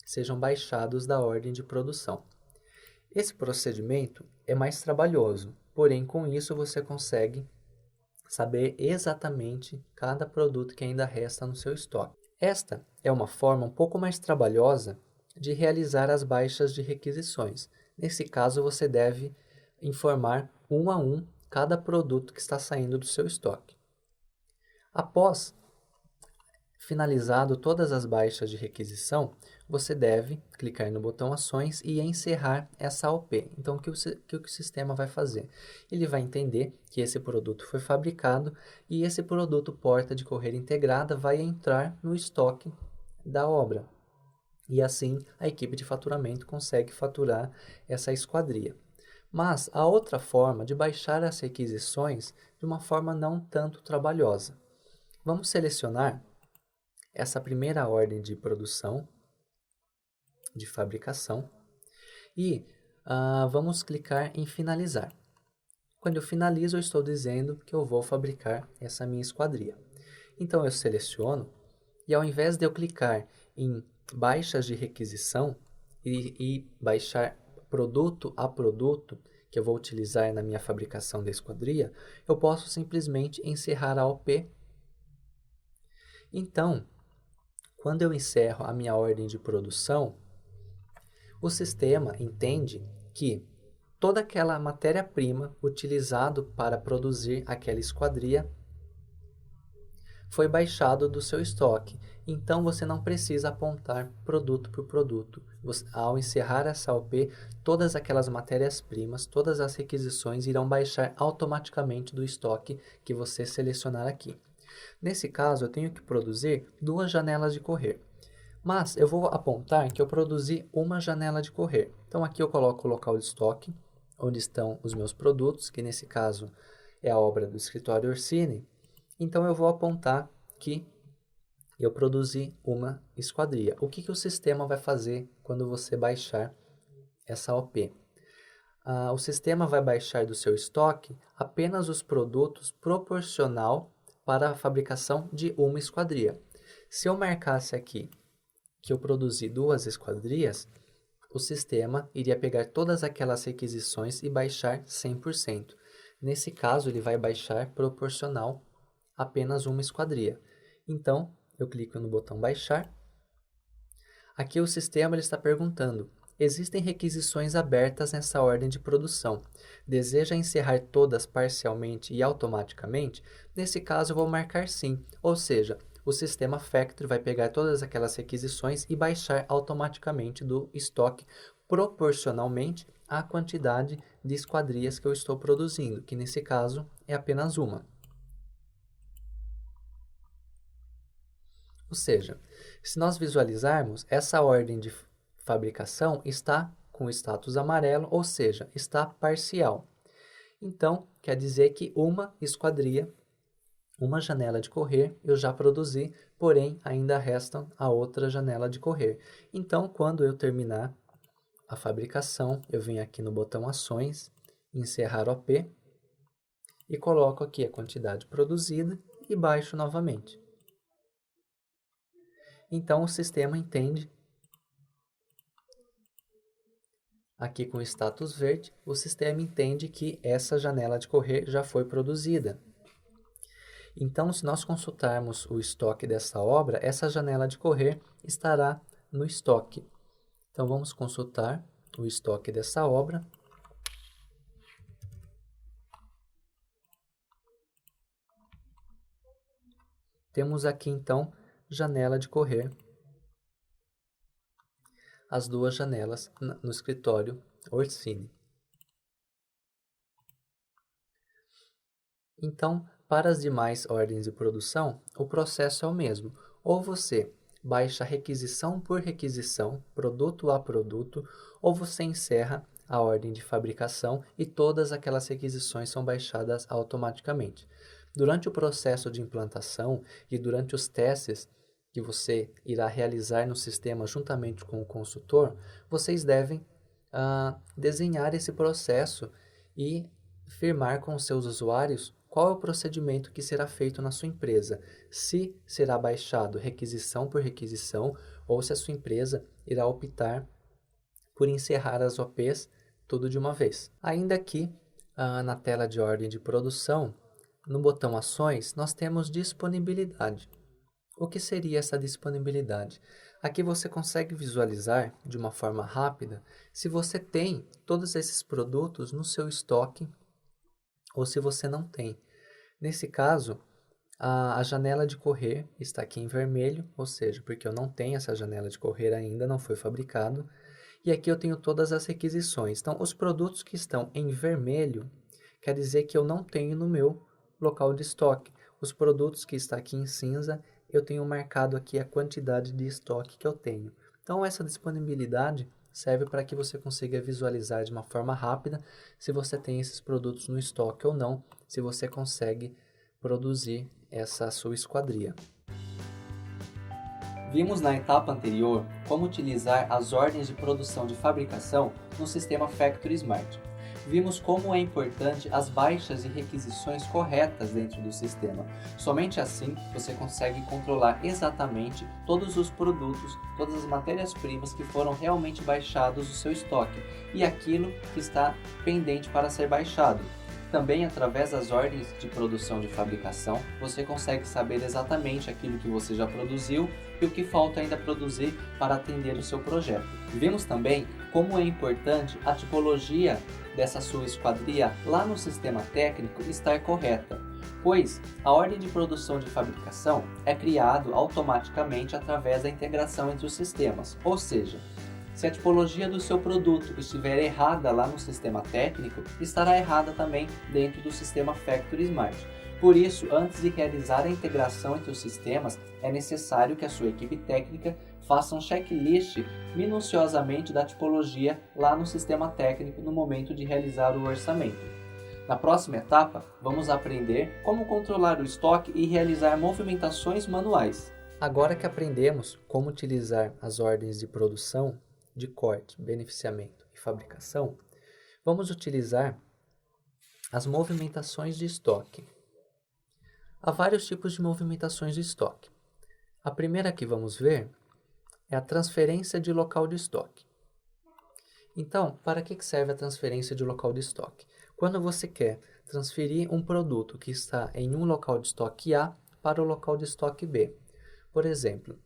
sejam baixados da ordem de produção. Esse procedimento é mais trabalhoso, porém com isso você consegue saber exatamente cada produto que ainda resta no seu estoque. Esta é uma forma um pouco mais trabalhosa de realizar as baixas de requisições. Nesse caso, você deve informar um a um cada produto que está saindo do seu estoque. Após finalizado todas as baixas de requisição, você deve clicar no botão Ações e encerrar essa OP. Então, o que o sistema vai fazer? Ele vai entender que esse produto foi fabricado e esse produto porta de correia integrada vai entrar no estoque da obra. E assim, a equipe de faturamento consegue faturar essa esquadria. Mas há outra forma de baixar as requisições de uma forma não tanto trabalhosa. Vamos selecionar essa primeira ordem de produção, de fabricação, e vamos clicar em finalizar. Quando eu finalizo, eu estou dizendo que eu vou fabricar essa minha esquadria. Então, eu seleciono e ao invés de eu clicar em baixas de requisição e baixar produto a produto, que eu vou utilizar na minha fabricação da esquadria, eu posso simplesmente encerrar a OP. Então, quando eu encerro a minha ordem de produção, o sistema entende que toda aquela matéria-prima utilizada para produzir aquela esquadria foi baixado do seu estoque. Então, você não precisa apontar produto por produto. Ao encerrar essa OP, todas aquelas matérias-primas, todas as requisições irão baixar automaticamente do estoque que você selecionar aqui. Nesse caso, eu tenho que produzir 2 janelas de correr. Mas eu vou apontar que eu produzi uma janela de correr. Então, aqui eu coloco o local de estoque, onde estão os meus produtos, que nesse caso é a obra do escritório Orsini. Então, eu vou apontar que eu produzi uma esquadria. O que o sistema vai fazer quando você baixar essa OP? O sistema vai baixar do seu estoque apenas os produtos proporcional para a fabricação de uma esquadria. Se eu marcasse aqui que eu produzi 2 esquadrias, o sistema iria pegar todas aquelas requisições e baixar 100%. Nesse caso, ele vai baixar proporcional apenas uma esquadria. Então, eu clico no botão baixar. Aqui o sistema ele está perguntando: existem requisições abertas nessa ordem de produção. Deseja encerrar todas parcialmente e automaticamente? Nesse caso, eu vou marcar sim, ou seja, o sistema Factory vai pegar todas aquelas requisições e baixar automaticamente do estoque proporcionalmente à quantidade de esquadrias que eu estou produzindo, que nesse caso é apenas uma. Ou seja, se nós visualizarmos, essa ordem de fabricação está com o status amarelo, ou seja, está parcial. Então, quer dizer que uma esquadria, uma janela de correr, eu já produzi, porém ainda resta a outra janela de correr. Então, quando eu terminar a fabricação, eu venho aqui no botão Ações, encerrar OP, e coloco aqui a quantidade produzida e baixo novamente. Então, o sistema entende Aqui com o status verde, o sistema entende que essa janela de correr já foi produzida. Então, se nós consultarmos o estoque dessa obra, essa janela de correr estará no estoque. Então, vamos consultar o estoque dessa obra. Temos aqui, então, janela de correr, as duas janelas no escritório Orsini. Então, para as demais ordens de produção, o processo é o mesmo. Ou você baixa requisição por requisição, produto a produto, ou você encerra a ordem de fabricação e todas aquelas requisições são baixadas automaticamente. Durante o processo de implantação e durante os testes que você irá realizar no sistema juntamente com o consultor, vocês devem desenhar esse processo e firmar com os seus usuários qual é o procedimento que será feito na sua empresa, se será baixado requisição por requisição ou se a sua empresa irá optar por encerrar as OPs tudo de uma vez. Ainda aqui, na tela de ordem de produção, no botão Ações, nós temos disponibilidade. O que seria essa disponibilidade? Aqui você consegue visualizar de uma forma rápida se você tem todos esses produtos no seu estoque ou se você não tem. Nesse caso, a janela de correr está aqui em vermelho, ou seja, porque eu não tenho essa janela de correr ainda, não foi fabricado. E aqui eu tenho todas as requisições. Então, os produtos que estão em vermelho, quer dizer que eu não tenho no meu local de estoque. Os produtos que estão aqui em cinza, eu tenho marcado aqui a quantidade de estoque que eu tenho. Então, essa disponibilidade serve para que você consiga visualizar de uma forma rápida se você tem esses produtos no estoque ou não, se você consegue produzir essa sua esquadria. Vimos na etapa anterior como utilizar as ordens de produção de fabricação no sistema Factory Smart. Vimos como é importante as baixas e requisições corretas dentro do sistema. Somente assim você consegue controlar exatamente todos os produtos, todas as matérias-primas que foram realmente baixados do seu estoque e aquilo que está pendente para ser baixado. Também, através das ordens de produção de fabricação, você consegue saber exatamente aquilo que você já produziu e o que falta ainda produzir para atender o seu projeto. Vimos também como é importante a tipologia dessa sua esquadria lá no sistema técnico estar correta, pois a ordem de produção de fabricação é criada automaticamente através da integração entre os sistemas, ou seja, se a tipologia do seu produto estiver errada lá no sistema técnico, estará errada também dentro do sistema Factory Smart. Por isso, antes de realizar a integração entre os sistemas, é necessário que a sua equipe técnica faça um checklist minuciosamente da tipologia lá no sistema técnico no momento de realizar o orçamento. Na próxima etapa, vamos aprender como controlar o estoque e realizar movimentações manuais. Agora que aprendemos como utilizar as ordens de produção, de corte, beneficiamento e fabricação, vamos utilizar as movimentações de estoque. Há vários tipos de movimentações de estoque. A primeira que vamos ver é a transferência de local de estoque. Então, para que serve a transferência de local de estoque? Quando você quer transferir um produto que está em um local de estoque A para o local de estoque B. Por exemplo,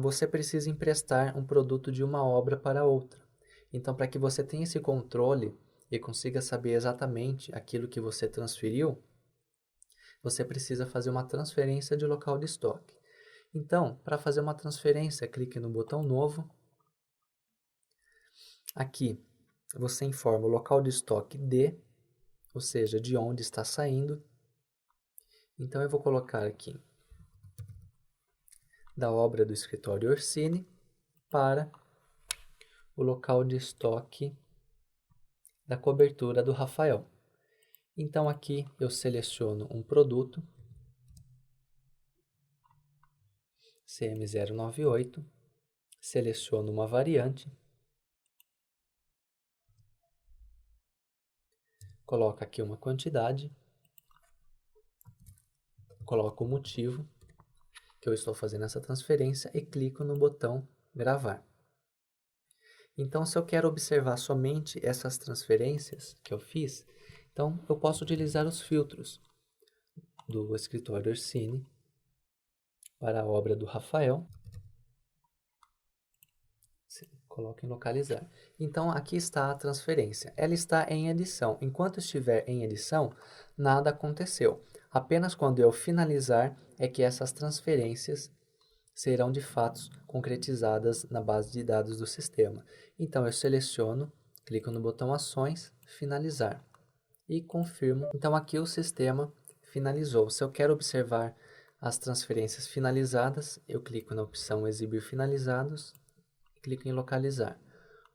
você precisa emprestar um produto de uma obra para outra. Então, para que você tenha esse controle e consiga saber exatamente aquilo que você transferiu, você precisa fazer uma transferência de local de estoque. Então, para fazer uma transferência, clique no botão Novo. Aqui, você informa o local de estoque D, ou seja, de onde está saindo. Então, eu vou colocar aqui da obra do escritório Orsini para o local de estoque da cobertura do Rafael. Então aqui eu seleciono um produto CM098, seleciono uma variante, coloco aqui uma quantidade, coloco o motivo que eu estou fazendo essa transferência e clico no botão gravar. Então, se eu quero observar somente essas transferências que eu fiz, então eu posso utilizar os filtros do escritório Orsini para a obra do Rafael. Coloque em localizar. Então, aqui está a transferência. Ela está em edição. Enquanto estiver em edição, nada aconteceu. Apenas quando eu finalizar é que essas transferências serão de fato concretizadas na base de dados do sistema. Então, eu seleciono, clico no botão Ações, Finalizar e confirmo. Então, aqui o sistema finalizou. Se eu quero observar as transferências finalizadas, eu clico na opção Exibir finalizados e clico em Localizar.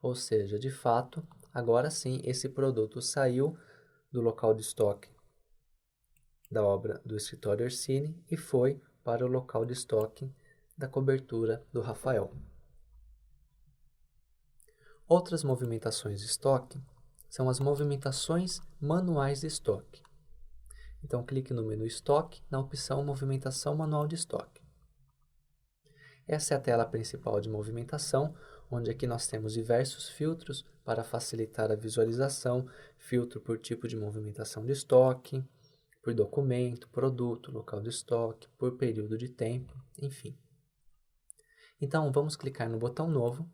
Ou seja, de fato, agora sim, esse produto saiu do local de estoque da obra do escritório Orsini e foi para o local de estoque da cobertura do Rafael. Outras movimentações de estoque são as movimentações manuais de estoque. Então, clique no menu Estoque, na opção Movimentação Manual de Estoque. Essa é a tela principal de movimentação, onde aqui nós temos diversos filtros para facilitar a visualização, filtro por tipo de movimentação de estoque, por documento, produto, local de estoque, por período de tempo, enfim. Então, vamos clicar no botão Novo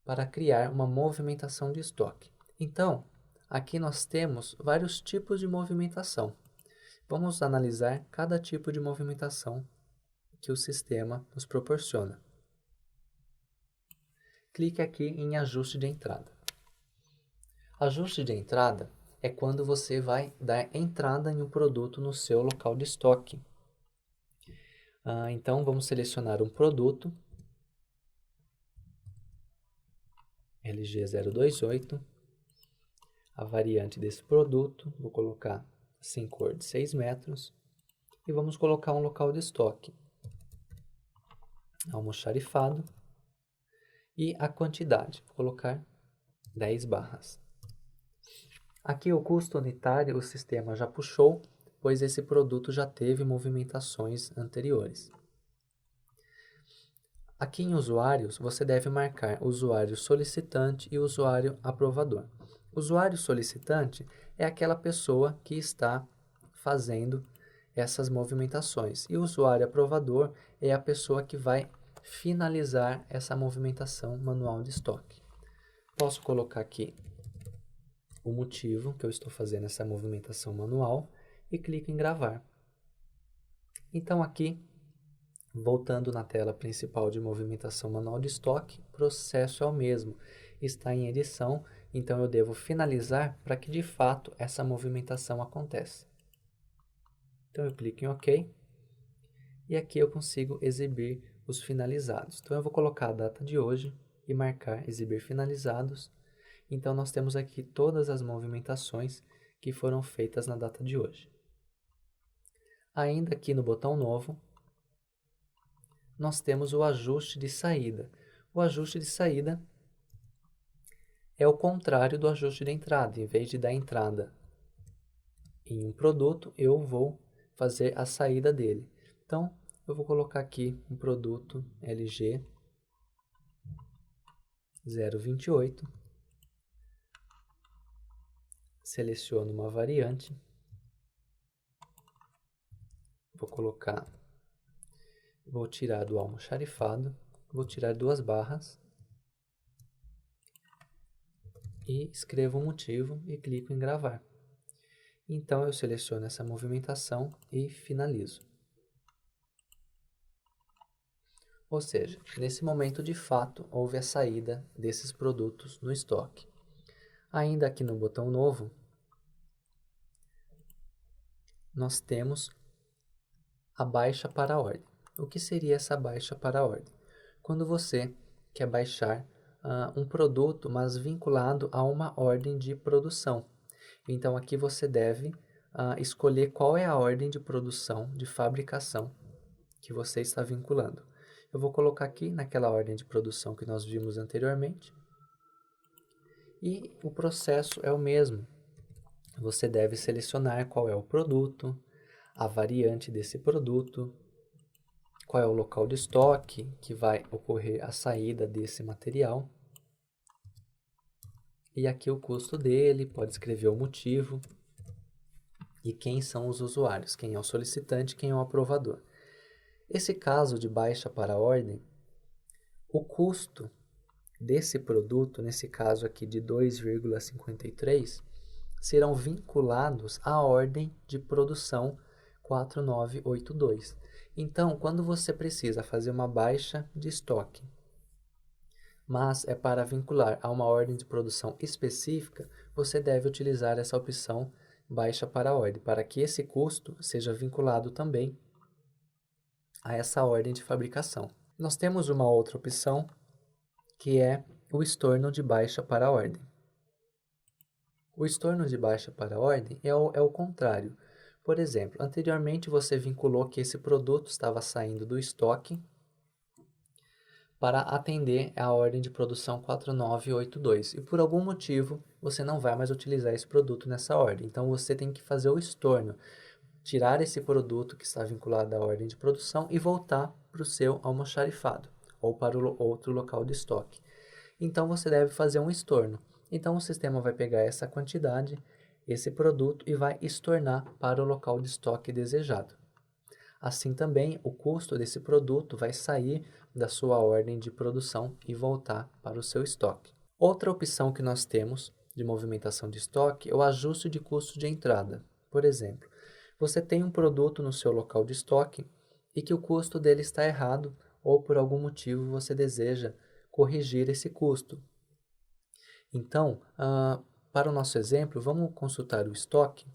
para criar uma movimentação de estoque. Então, aqui nós temos vários tipos de movimentação. Vamos analisar cada tipo de movimentação que o sistema nos proporciona. Clique aqui em Ajuste de entrada. Ajuste de entrada é quando você vai dar entrada em um produto no seu local de estoque. Então, vamos selecionar um produto, LG028, a variante desse produto, vou colocar sem cor de 6 metros, e vamos colocar um local de estoque, almoxarifado, e a quantidade, vou colocar 10 barras. Aqui o custo unitário o sistema já puxou, pois esse produto já teve movimentações anteriores. Aqui em usuários, você deve marcar usuário solicitante e usuário aprovador. Usuário solicitante é aquela pessoa que está fazendo essas movimentações. E o usuário aprovador é a pessoa que vai finalizar essa movimentação manual de estoque. Posso colocar aqui o motivo que eu estou fazendo essa movimentação manual e clico em gravar. Então aqui, voltando na tela principal de movimentação manual de estoque, o processo é o mesmo, está em edição, então eu devo finalizar para que de fato essa movimentação aconteça. Então eu clico em OK e aqui eu consigo exibir os finalizados. Então eu vou colocar a data de hoje e marcar exibir finalizados. Então nós temos aqui todas as movimentações que foram feitas na data de hoje. Ainda aqui no botão novo, nós temos o ajuste de saída. O ajuste de saída é o contrário do ajuste de entrada. Em vez de dar entrada em um produto, eu vou fazer a saída dele. Então, eu vou colocar aqui um produto LG 028. Seleciono uma variante. Vou tirar do almoxarifado, vou tirar 2 barras e escrevo o motivo e clico em gravar. Então eu seleciono essa movimentação e finalizo. Ou seja, nesse momento de fato houve a saída desses produtos no estoque. Ainda aqui no botão novo, nós temos a baixa para a ordem. O que seria essa baixa para a ordem? Quando você quer baixar um produto, mas vinculado a uma ordem de produção. Então aqui você deve escolher qual é a ordem de produção, de fabricação que você está vinculando. Eu vou colocar aqui naquela ordem de produção que nós vimos anteriormente. E o processo é o mesmo. Você deve selecionar qual é o produto, a variante desse produto, qual é o local de estoque que vai ocorrer a saída desse material. e aqui o custo dele, pode escrever o motivo e quem são os usuários, quem é o solicitante, quem é o aprovador. Esse caso de baixa para ordem, o custo desse produto, nesse caso aqui de 2,53, serão vinculados à ordem de produção 4982. Então, quando você precisa fazer uma baixa de estoque, mas é para vincular a uma ordem de produção específica, você deve utilizar essa opção baixa para ordem, para que esse custo seja vinculado também a essa ordem de fabricação. Nós temos uma outra opção, que é o estorno de baixa para ordem. O estorno de baixa para ordem é o contrário. Por exemplo, anteriormente você vinculou que esse produto estava saindo do estoque para atender a ordem de produção 4982 e por algum motivo você não vai mais utilizar esse produto nessa ordem. Então você tem que fazer o estorno, tirar esse produto que está vinculado à ordem de produção e voltar para o seu almoxarifado ou para o outro local de estoque. Então você deve fazer um estorno. Então o sistema vai pegar essa quantidade, esse produto e vai estornar para o local de estoque desejado. Assim também o custo desse produto vai sair da sua ordem de produção e voltar para o seu estoque. Outra opção que nós temos de movimentação de estoque é o ajuste de custo de entrada. Por exemplo, você tem um produto no seu local de estoque e que o custo dele está errado ou por algum motivo você deseja corrigir esse custo. Então, para o nosso exemplo, vamos consultar o estoque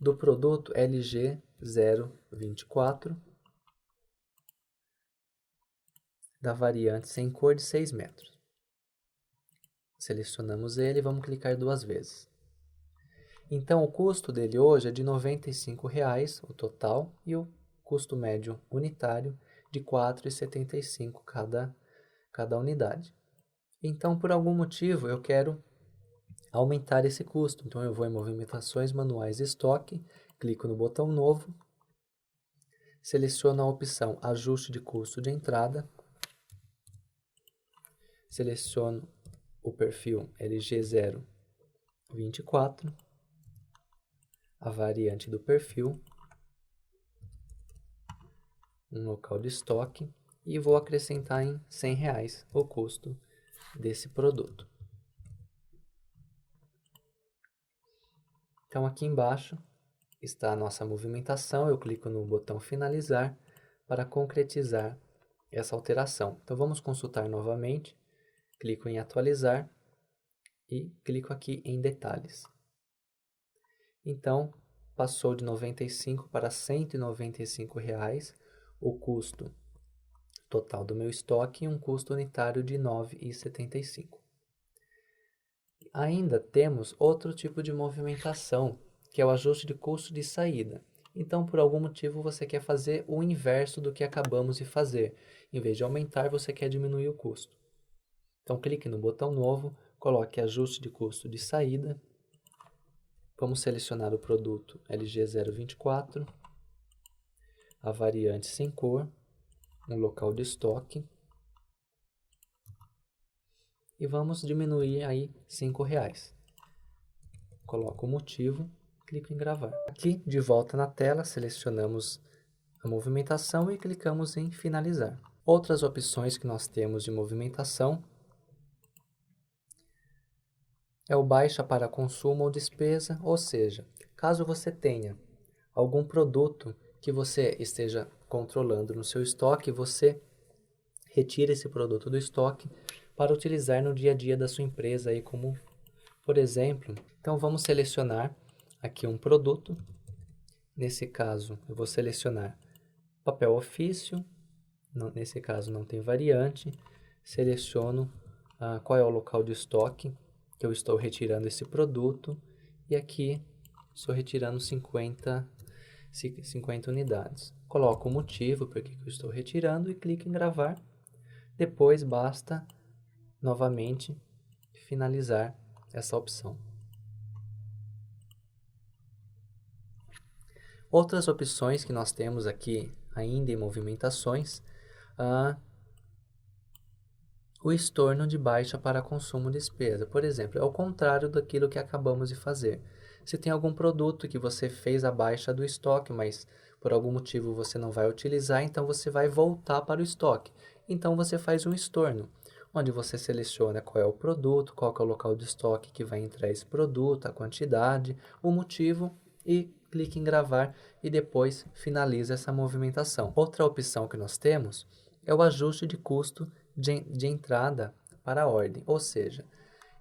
do produto LG 024 da variante sem cor de 6 metros. Selecionamos ele e vamos clicar 2 vezes. Então, o custo dele hoje é de R$ 95,00 o total e o custo médio unitário de R$ 4,75 cada unidade. Então, por algum motivo, eu quero aumentar esse custo. Então, eu vou em movimentações manuais de estoque, clico no botão novo, seleciono a opção ajuste de custo de entrada, seleciono o perfil LG024, a variante do perfil, um local de estoque e vou acrescentar em R$ 100,00 o custo desse produto. Então aqui embaixo está a nossa movimentação, eu clico no botão finalizar para concretizar essa alteração. Então vamos consultar novamente, clico em atualizar e clico aqui em detalhes. Então passou de 95 para R$ 195,00 o custo total do meu estoque e um custo unitário de R$ 9,75. Ainda temos outro tipo de movimentação, que é o ajuste de custo de saída. Então, por algum motivo, você quer fazer o inverso do que acabamos de fazer. Em vez de aumentar, você quer diminuir o custo. Então, clique no botão novo, coloque ajuste de custo de saída. Vamos selecionar o produto LG024, a variante sem cor, um local de estoque. E vamos diminuir aí R$ 5,00. Coloco o motivo, clico em gravar. Aqui, de volta na tela, selecionamos a movimentação e clicamos em finalizar. Outras opções que nós temos de movimentação é o baixa para consumo ou despesa, ou seja, caso você tenha algum produto que você esteja controlando no seu estoque, você retira esse produto do estoque para utilizar no dia a dia da sua empresa, aí como, por exemplo, então vamos selecionar aqui um produto. Nesse caso, eu vou selecionar papel ofício, nesse caso não tem variante, seleciono qual é o local de estoque que eu estou retirando esse produto e aqui estou retirando 50 unidades. Coloco o motivo por que eu estou retirando e clico em gravar. Depois basta novamente finalizar essa opção. Outras opções que nós temos aqui ainda em movimentações, o estorno de baixa para consumo e despesa. Por exemplo, é o contrário daquilo que acabamos de fazer. Se tem algum produto que você fez a baixa do estoque, mas por algum motivo você não vai utilizar, então você vai voltar para o estoque. Então você faz um estorno, onde você seleciona qual é o produto, qual é o local de estoque que vai entrar esse produto, a quantidade, o motivo e clique em gravar e depois finaliza essa movimentação. Outra opção que nós temos é o ajuste de custo de entrada para a ordem, ou seja,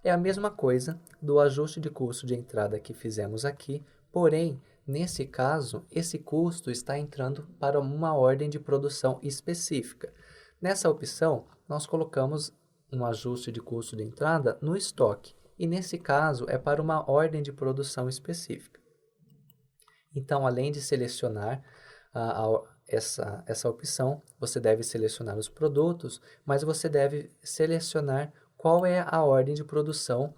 é a mesma coisa do ajuste de custo de entrada que fizemos aqui, porém, nesse caso, esse custo está entrando para uma ordem de produção específica. Nessa opção, nós colocamos um ajuste de custo de entrada no estoque, e nesse caso é para uma ordem de produção específica. Então, além de selecionar essa opção, você deve selecionar os produtos, mas você deve selecionar qual é a ordem de produção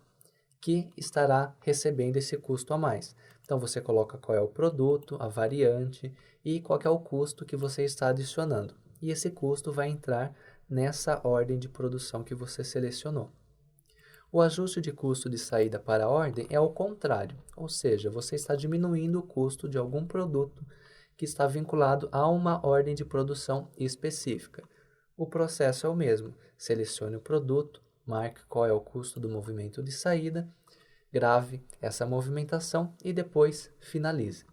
que estará recebendo esse custo a mais. Então, você coloca qual é o produto, a variante e qual é o custo que você está adicionando. E esse custo vai entrar nessa ordem de produção que você selecionou. O ajuste de custo de saída para a ordem é o contrário, ou seja, você está diminuindo o custo de algum produto que está vinculado a uma ordem de produção específica. O processo é o mesmo. Selecione o produto, marque qual é o custo do movimento de saída, grave essa movimentação e depois finalize.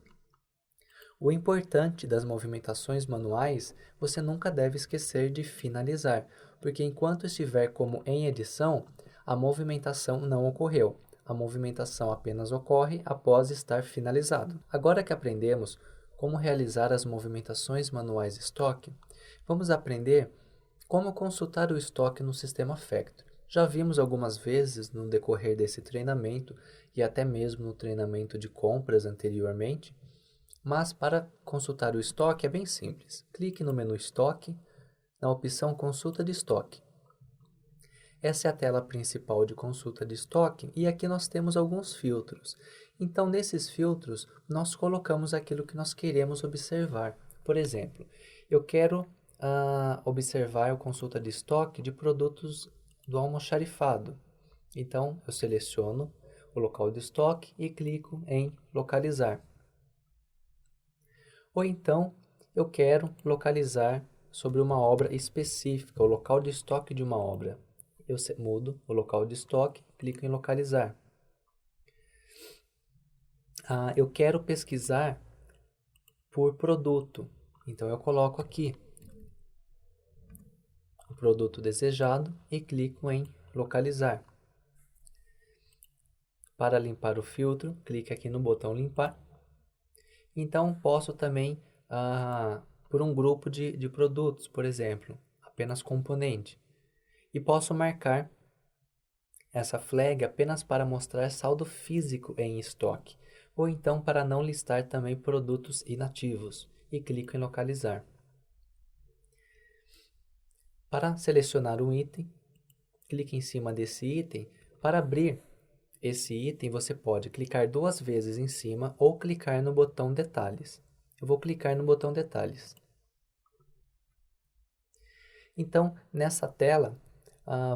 O importante das movimentações manuais, você nunca deve esquecer de finalizar, porque enquanto estiver como em edição, a movimentação não ocorreu. A movimentação apenas ocorre após estar finalizado. Agora que aprendemos como realizar as movimentações manuais de estoque, vamos aprender como consultar o estoque no sistema Factory. Já vimos algumas vezes no decorrer desse treinamento e até mesmo no treinamento de compras anteriormente, mas para consultar o estoque é bem simples. Clique no menu Estoque, na opção Consulta de Estoque. Essa é a tela principal de consulta de estoque e aqui nós temos alguns filtros. Então, nesses filtros, nós colocamos aquilo que nós queremos observar. Por exemplo, eu quero observar a consulta de estoque de produtos do almoxarifado. Então, eu seleciono o local de estoque e clico em localizar. Ou então, eu quero localizar sobre uma obra específica, o local de estoque de uma obra. Eu mudo o local de estoque, clico em localizar. Eu quero pesquisar por produto, então eu coloco aqui o produto desejado e clico em localizar. Para limpar o filtro, clique aqui no botão limpar. Então posso também, por um grupo de produtos, por exemplo, apenas componente. E posso marcar essa flag apenas para mostrar saldo físico em estoque, ou então para não listar também produtos inativos, e clico em localizar. Para selecionar um item, clique em cima desse item. Para abrir esse item, você pode clicar 2 vezes em cima ou clicar no botão detalhes. Eu vou clicar no botão detalhes. Então, nessa tela,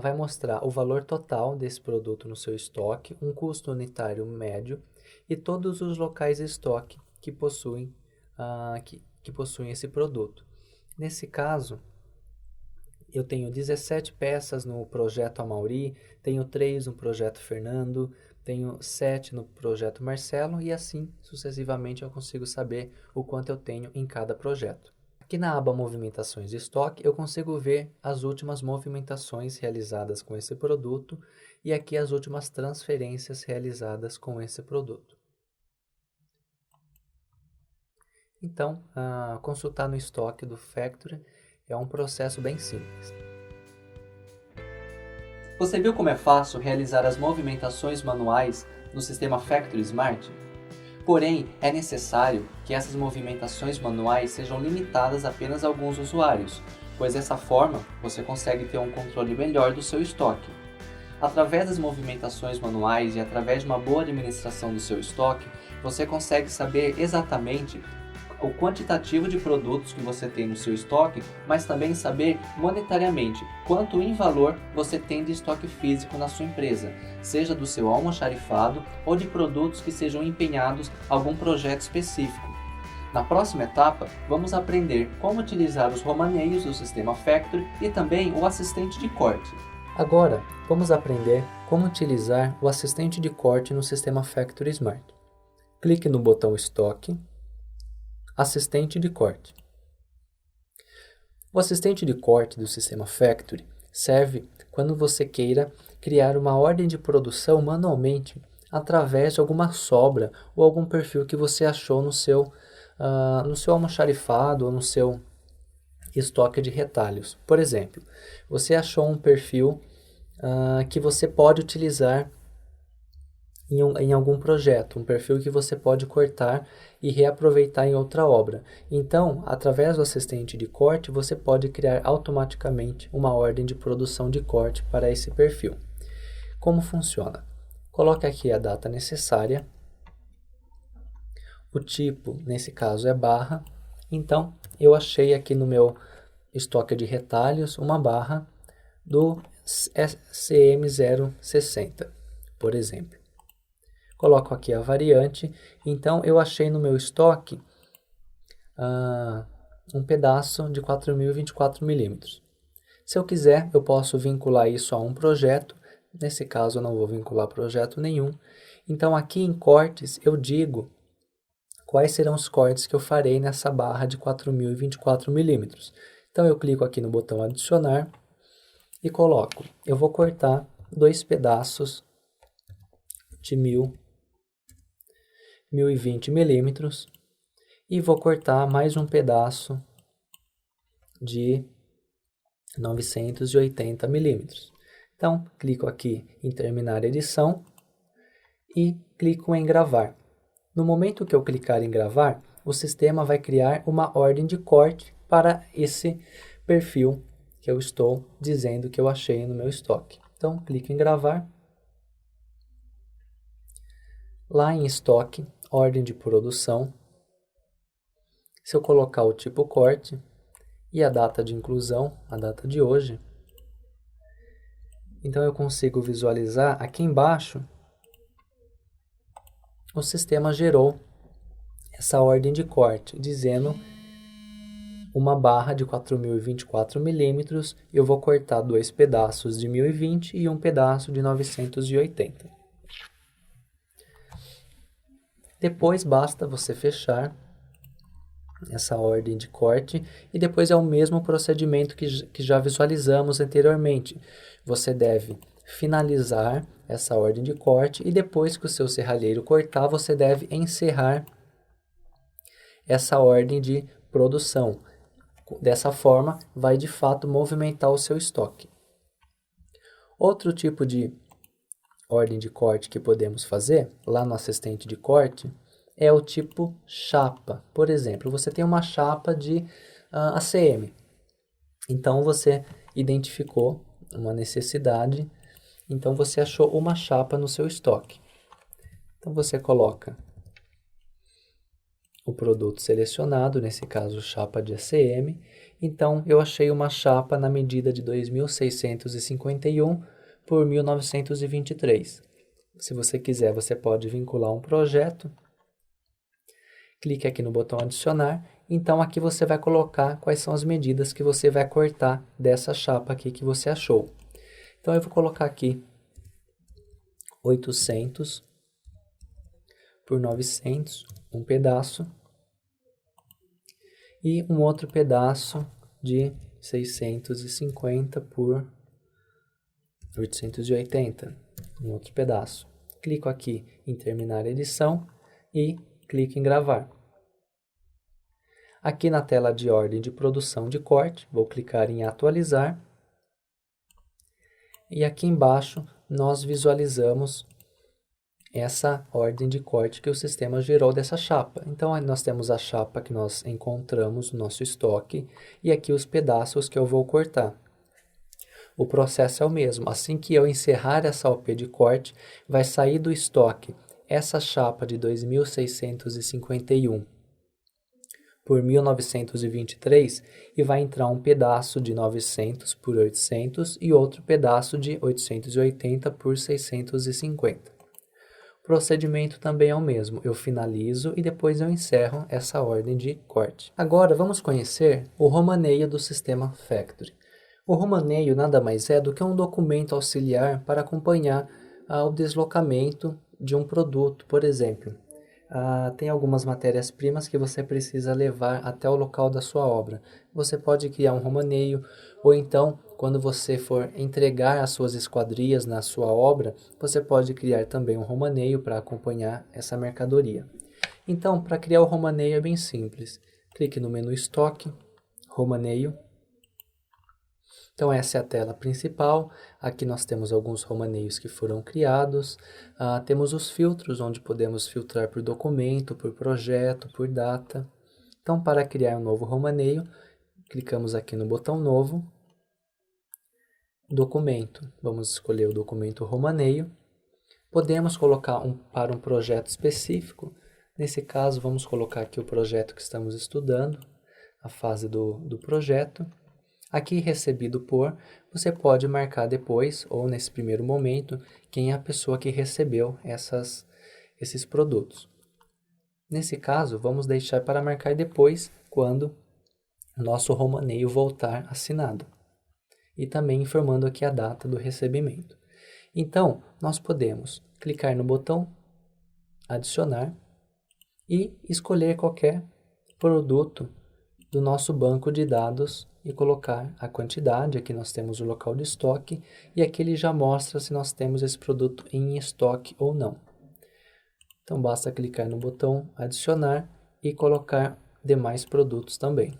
vai mostrar o valor total desse produto no seu estoque, um custo unitário médio e todos os locais de estoque que possuem esse produto. Nesse caso, eu tenho 17 peças no projeto Amauri, tenho 3 no projeto Fernando, tenho 7 no projeto Marcelo e assim sucessivamente eu consigo saber o quanto eu tenho em cada projeto. Aqui na aba Movimentações de Estoque, eu consigo ver as últimas movimentações realizadas com esse produto e aqui as últimas transferências realizadas com esse produto. Então, consultar no estoque do Factory é um processo bem simples. Você viu como é fácil realizar as movimentações manuais no sistema Factory Smart? Porém, é necessário que essas movimentações manuais sejam limitadas apenas a alguns usuários, pois dessa forma você consegue ter um controle melhor do seu estoque. Através das movimentações manuais e através de uma boa administração do seu estoque, você consegue saber exatamente o quantitativo de produtos que você tem no seu estoque, mas também saber monetariamente quanto em valor você tem de estoque físico na sua empresa, seja do seu almoxarifado ou de produtos que sejam empenhados a algum projeto específico. Na próxima etapa, vamos aprender como utilizar os romaneios do sistema Factory e também o assistente de corte. Agora, vamos aprender como utilizar o assistente de corte no sistema Factory Smart. Clique no botão Estoque, Assistente de corte. O assistente de corte do sistema Factory serve quando você queira criar uma ordem de produção manualmente através de alguma sobra ou algum perfil que você achou no seu almoxarifado ou no seu estoque de retalhos. Por exemplo, você achou um perfil que você pode utilizar em algum projeto, um perfil que você pode cortar e reaproveitar em outra obra. Então, através do assistente de corte, você pode criar automaticamente uma ordem de produção de corte para esse perfil. Como funciona? Coloque aqui a data necessária. O tipo, nesse caso, é barra. Então, eu achei aqui no meu estoque de retalhos uma barra do CM060, por exemplo. Coloco aqui a variante. Então, eu achei no meu estoque um pedaço de 4.024 milímetros. Se eu quiser, eu posso vincular isso a um projeto. Nesse caso, eu não vou vincular projeto nenhum. Então, aqui em cortes, eu digo quais serão os cortes que eu farei nessa barra de 4.024 milímetros. Então, eu clico aqui no botão adicionar e coloco. Eu vou cortar 2 pedaços de 1.020 milímetros e vou cortar mais um pedaço de 980 milímetros. Então, clico aqui em terminar a edição e clico em gravar. No momento que eu clicar em gravar, o sistema vai criar uma ordem de corte para esse perfil que eu estou dizendo que eu achei no meu estoque. Então, clico em gravar. Lá em estoque, ordem de produção, se eu colocar o tipo corte e a data de inclusão, a data de hoje, então eu consigo visualizar aqui embaixo, o sistema gerou essa ordem de corte, dizendo uma barra de 4.024 milímetros, eu vou cortar 2 pedaços de 1.020 e um pedaço de 980. Depois basta você fechar essa ordem de corte e depois é o mesmo procedimento que já visualizamos anteriormente. Você deve finalizar essa ordem de corte e depois que o seu serralheiro cortar, você deve encerrar essa ordem de produção. Dessa forma, vai de fato movimentar o seu estoque. Outro tipo de ordem de corte que podemos fazer lá no assistente de corte é o tipo chapa. Por exemplo, você tem uma chapa de ACM. Então, você identificou uma necessidade, então você achou uma chapa no seu estoque. Então, você coloca o produto selecionado, nesse caso chapa de ACM. Então, eu achei uma chapa na medida de 2.651 por 1.923. Se você quiser, você pode vincular um projeto. Clique aqui no botão adicionar. Então, aqui você vai colocar quais são as medidas que você vai cortar dessa chapa aqui que você achou. Então, eu vou colocar aqui 800 por 900, um pedaço, e um outro pedaço de 650 por 880, um outro pedaço. Clico aqui em terminar a edição e clico em gravar. Aqui na tela de ordem de produção de corte, vou clicar em atualizar. E aqui embaixo nós visualizamos essa ordem de corte que o sistema gerou dessa chapa. Então, nós temos a chapa que nós encontramos no nosso estoque e aqui os pedaços que eu vou cortar. O processo é o mesmo. Assim que eu encerrar essa OP de corte, vai sair do estoque essa chapa de 2.651 por 1923 e vai entrar um pedaço de 900 por 800 e outro pedaço de 880 por 650. O procedimento também é o mesmo, eu finalizo e depois eu encerro essa ordem de corte. Agora vamos conhecer o romaneio do sistema Factory. O romaneio nada mais é do que um documento auxiliar para acompanhar o deslocamento de um produto, por exemplo. Tem algumas matérias-primas que você precisa levar até o local da sua obra. Você pode criar um romaneio, ou então, quando você for entregar as suas esquadrias na sua obra, você pode criar também um romaneio para acompanhar essa mercadoria. Então, para criar o romaneio é bem simples. Clique no menu Estoque, Romaneio. Então essa é a tela principal, aqui nós temos alguns romaneios que foram criados, temos os filtros, onde podemos filtrar por documento, por projeto, por data. Então para criar um novo romaneio, clicamos aqui no botão Novo, Documento, vamos escolher o documento romaneio. Podemos colocar para um projeto específico, nesse caso vamos colocar aqui o projeto que estamos estudando, a fase do projeto. Aqui recebido por, você pode marcar depois ou nesse primeiro momento quem é a pessoa que recebeu esses produtos. Nesse caso, vamos deixar para marcar depois quando o nosso romaneio voltar assinado. E também informando aqui a data do recebimento. Então, nós podemos clicar no botão Adicionar e escolher qualquer produto do nosso banco de dados e colocar a quantidade. Aqui nós temos o local de estoque e aqui ele já mostra se nós temos esse produto em estoque ou não. Então basta clicar no botão adicionar e colocar demais produtos também.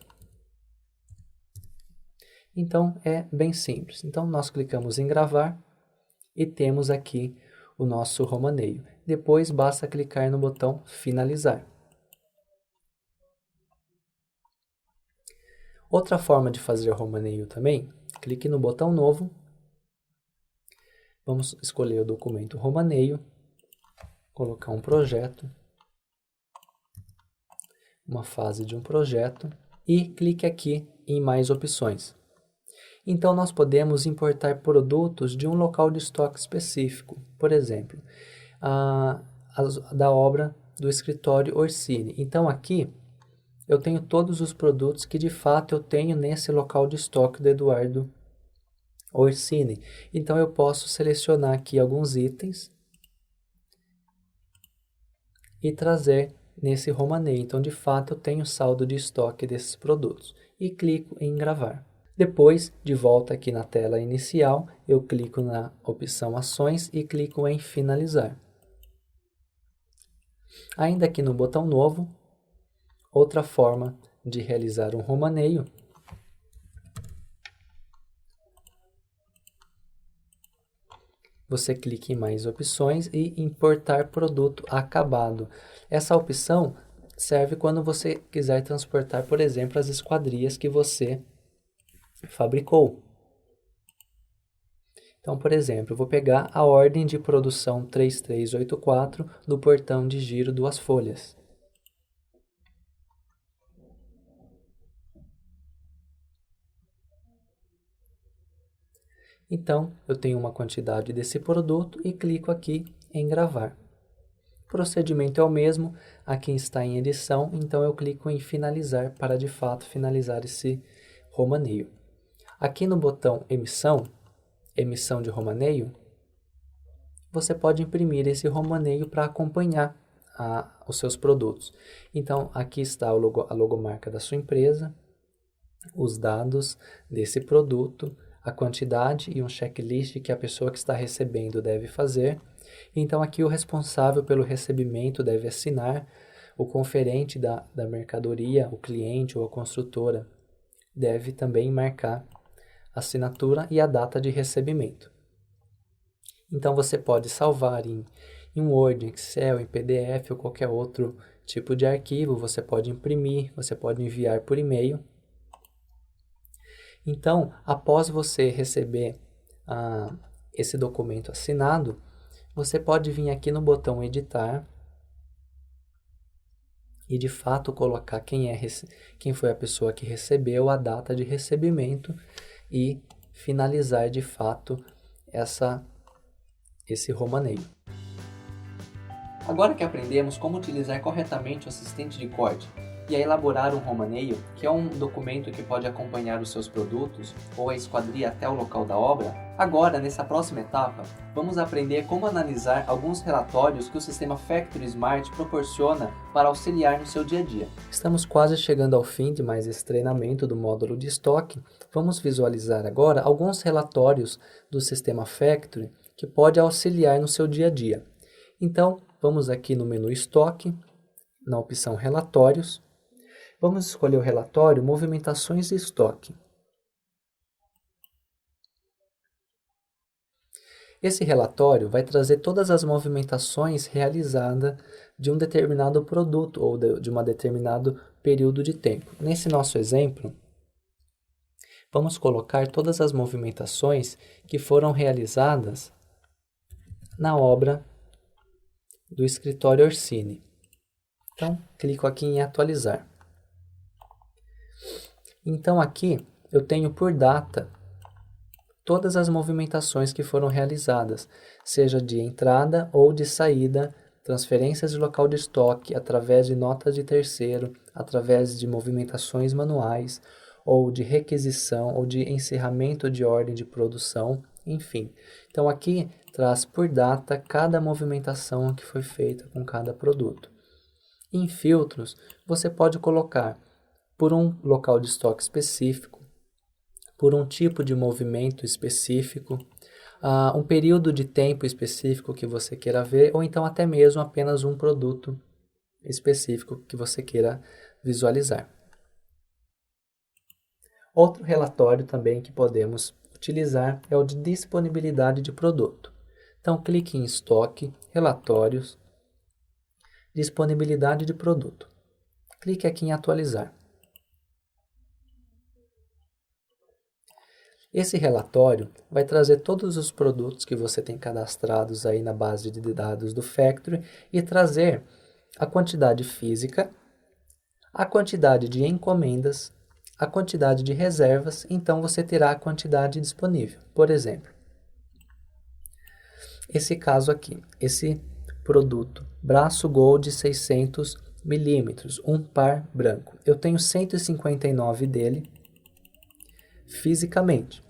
Então é bem simples. Então nós clicamos em gravar e temos aqui o nosso romaneio. Depois basta clicar no botão finalizar. Outra forma de fazer romaneio também, clique no botão novo, vamos escolher o documento romaneio, colocar um projeto, uma fase de um projeto e clique aqui em mais opções. Então nós podemos importar produtos de um local de estoque específico, por exemplo, da obra do escritório Orsini. Então aqui eu tenho todos os produtos que de fato eu tenho nesse local de estoque do Eduardo Orsini. Então eu posso selecionar aqui alguns itens e trazer nesse romaneio. Então de fato eu tenho saldo de estoque desses produtos. E clico em gravar. Depois, de volta aqui na tela inicial, eu clico na opção Ações e clico em Finalizar. Ainda aqui no botão Novo, outra forma de realizar um romaneio você clica em mais opções e importar produto acabado. Essa opção serve quando você quiser transportar, por exemplo, as esquadrias que você fabricou. Então, por exemplo, eu vou pegar a ordem de produção 3384 do portão de giro Duas Folhas. Então, eu tenho uma quantidade desse produto e clico aqui em gravar. O procedimento é o mesmo, aqui está em edição, então eu clico em finalizar para de fato finalizar esse romaneio. Aqui no botão emissão de romaneio, você pode imprimir esse romaneio para acompanhar os seus produtos. Então aqui está a logomarca da sua empresa, os dados desse produto, a quantidade e um checklist que a pessoa que está recebendo deve fazer. Então aqui o responsável pelo recebimento deve assinar, o conferente da mercadoria, o cliente ou a construtora, deve também marcar a assinatura e a data de recebimento. Então você pode salvar em Word, Excel, em PDF ou qualquer outro tipo de arquivo, você pode imprimir, você pode enviar por e-mail. Então, após você receber esse documento assinado, você pode vir aqui no botão editar, e de fato colocar quem foi a pessoa que recebeu, a data de recebimento e finalizar de fato esse romaneio. Agora que aprendemos como utilizar corretamente o assistente de corte e a elaborar um romaneio, que é um documento que pode acompanhar os seus produtos ou a esquadria até o local da obra, agora, nessa próxima etapa, vamos aprender como analisar alguns relatórios que o sistema Factory Smart proporciona para auxiliar no seu dia a dia. Estamos quase chegando ao fim de mais esse treinamento do módulo de estoque. Vamos visualizar agora alguns relatórios do sistema Factory que pode auxiliar no seu dia a dia. Então, vamos aqui no menu Estoque, na opção Relatórios. Vamos escolher o relatório Movimentações de Estoque. Esse relatório vai trazer todas as movimentações realizadas de um determinado produto ou de um determinado período de tempo. Nesse nosso exemplo, vamos colocar todas as movimentações que foram realizadas na obra do escritório Orsini. Então, clico aqui em atualizar. Então, aqui eu tenho por data todas as movimentações que foram realizadas, seja de entrada ou de saída, transferências de local de estoque, através de notas de terceiro, através de movimentações manuais, ou de requisição, ou de encerramento de ordem de produção, enfim. Então, aqui traz por data cada movimentação que foi feita com cada produto. Em filtros, você pode colocar por um local de estoque específico, por um tipo de movimento específico, um período de tempo específico que você queira ver, ou então até mesmo apenas um produto específico que você queira visualizar. Outro relatório também que podemos utilizar é o de disponibilidade de produto. Então, clique em Estoque, Relatórios, Disponibilidade de produto. Clique aqui em Atualizar. Esse relatório vai trazer todos os produtos que você tem cadastrados aí na base de dados do Factory e trazer a quantidade física, a quantidade de encomendas, a quantidade de reservas, então você terá a quantidade disponível. Por exemplo, esse caso aqui, esse produto, braço Gold 600 milímetros, um par branco. Eu tenho 159 dele fisicamente.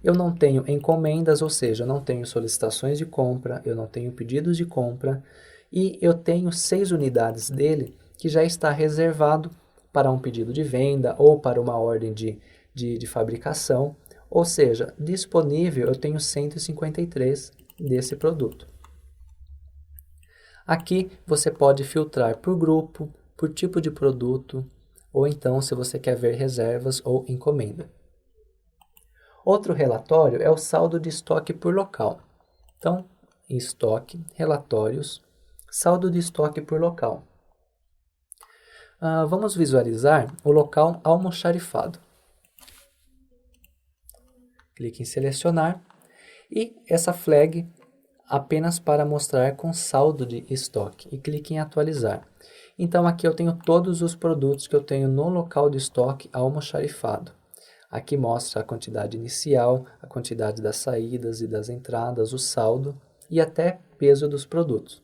Eu não tenho encomendas, ou seja, eu não tenho solicitações de compra, eu não tenho pedidos de compra e eu tenho 6 unidades dele que já está reservado para um pedido de venda ou para uma ordem de fabricação, ou seja, disponível eu tenho 153 desse produto. Aqui você pode filtrar por grupo, por tipo de produto, ou então se você quer ver reservas ou encomenda. Outro relatório é o saldo de estoque por local. Então, em estoque, relatórios, saldo de estoque por local. Vamos visualizar o local almoxarifado. Clique em selecionar e essa flag apenas para mostrar com saldo de estoque e clique em atualizar. Então aqui eu tenho todos os produtos que eu tenho no local de estoque almoxarifado. Aqui mostra a quantidade inicial, a quantidade das saídas e das entradas, o saldo e até peso dos produtos.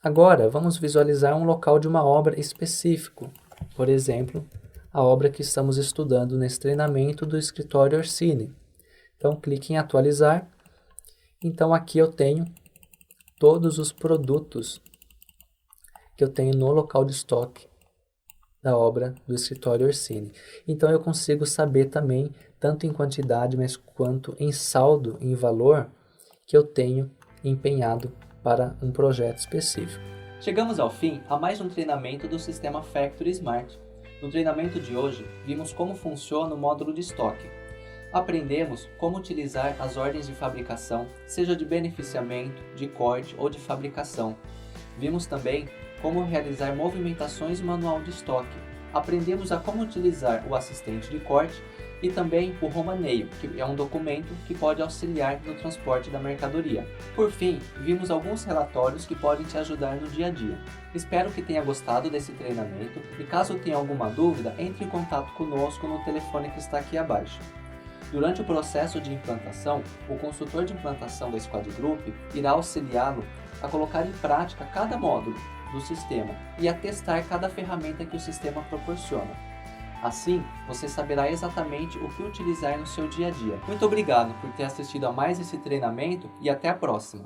Agora, vamos visualizar um local de uma obra específico. Por exemplo, a obra que estamos estudando nesse treinamento do escritório Orsini. Então, clique em atualizar. Então, aqui eu tenho todos os produtos que eu tenho no local de estoque da obra do escritório Orsini. Então eu consigo saber também, tanto em quantidade, mas quanto em saldo, em valor, que eu tenho empenhado para um projeto específico. Chegamos ao fim a mais um treinamento do sistema Factory Smart. No treinamento de hoje, vimos como funciona o módulo de estoque. Aprendemos como utilizar as ordens de fabricação, seja de beneficiamento, de corte ou de fabricação. Vimos também como realizar movimentações manual de estoque. Aprendemos a como utilizar o assistente de corte e também o romaneio, que é um documento que pode auxiliar no transporte da mercadoria. Por fim, vimos alguns relatórios que podem te ajudar no dia a dia. Espero que tenha gostado desse treinamento e caso tenha alguma dúvida, entre em contato conosco no telefone que está aqui abaixo. Durante o processo de implantação, o consultor de implantação da Squad Group irá auxiliá-lo a colocar em prática cada módulo do sistema e a testar cada ferramenta que o sistema proporciona. Assim, você saberá exatamente o que utilizar no seu dia a dia. Muito obrigado por ter assistido a mais esse treinamento e até a próxima!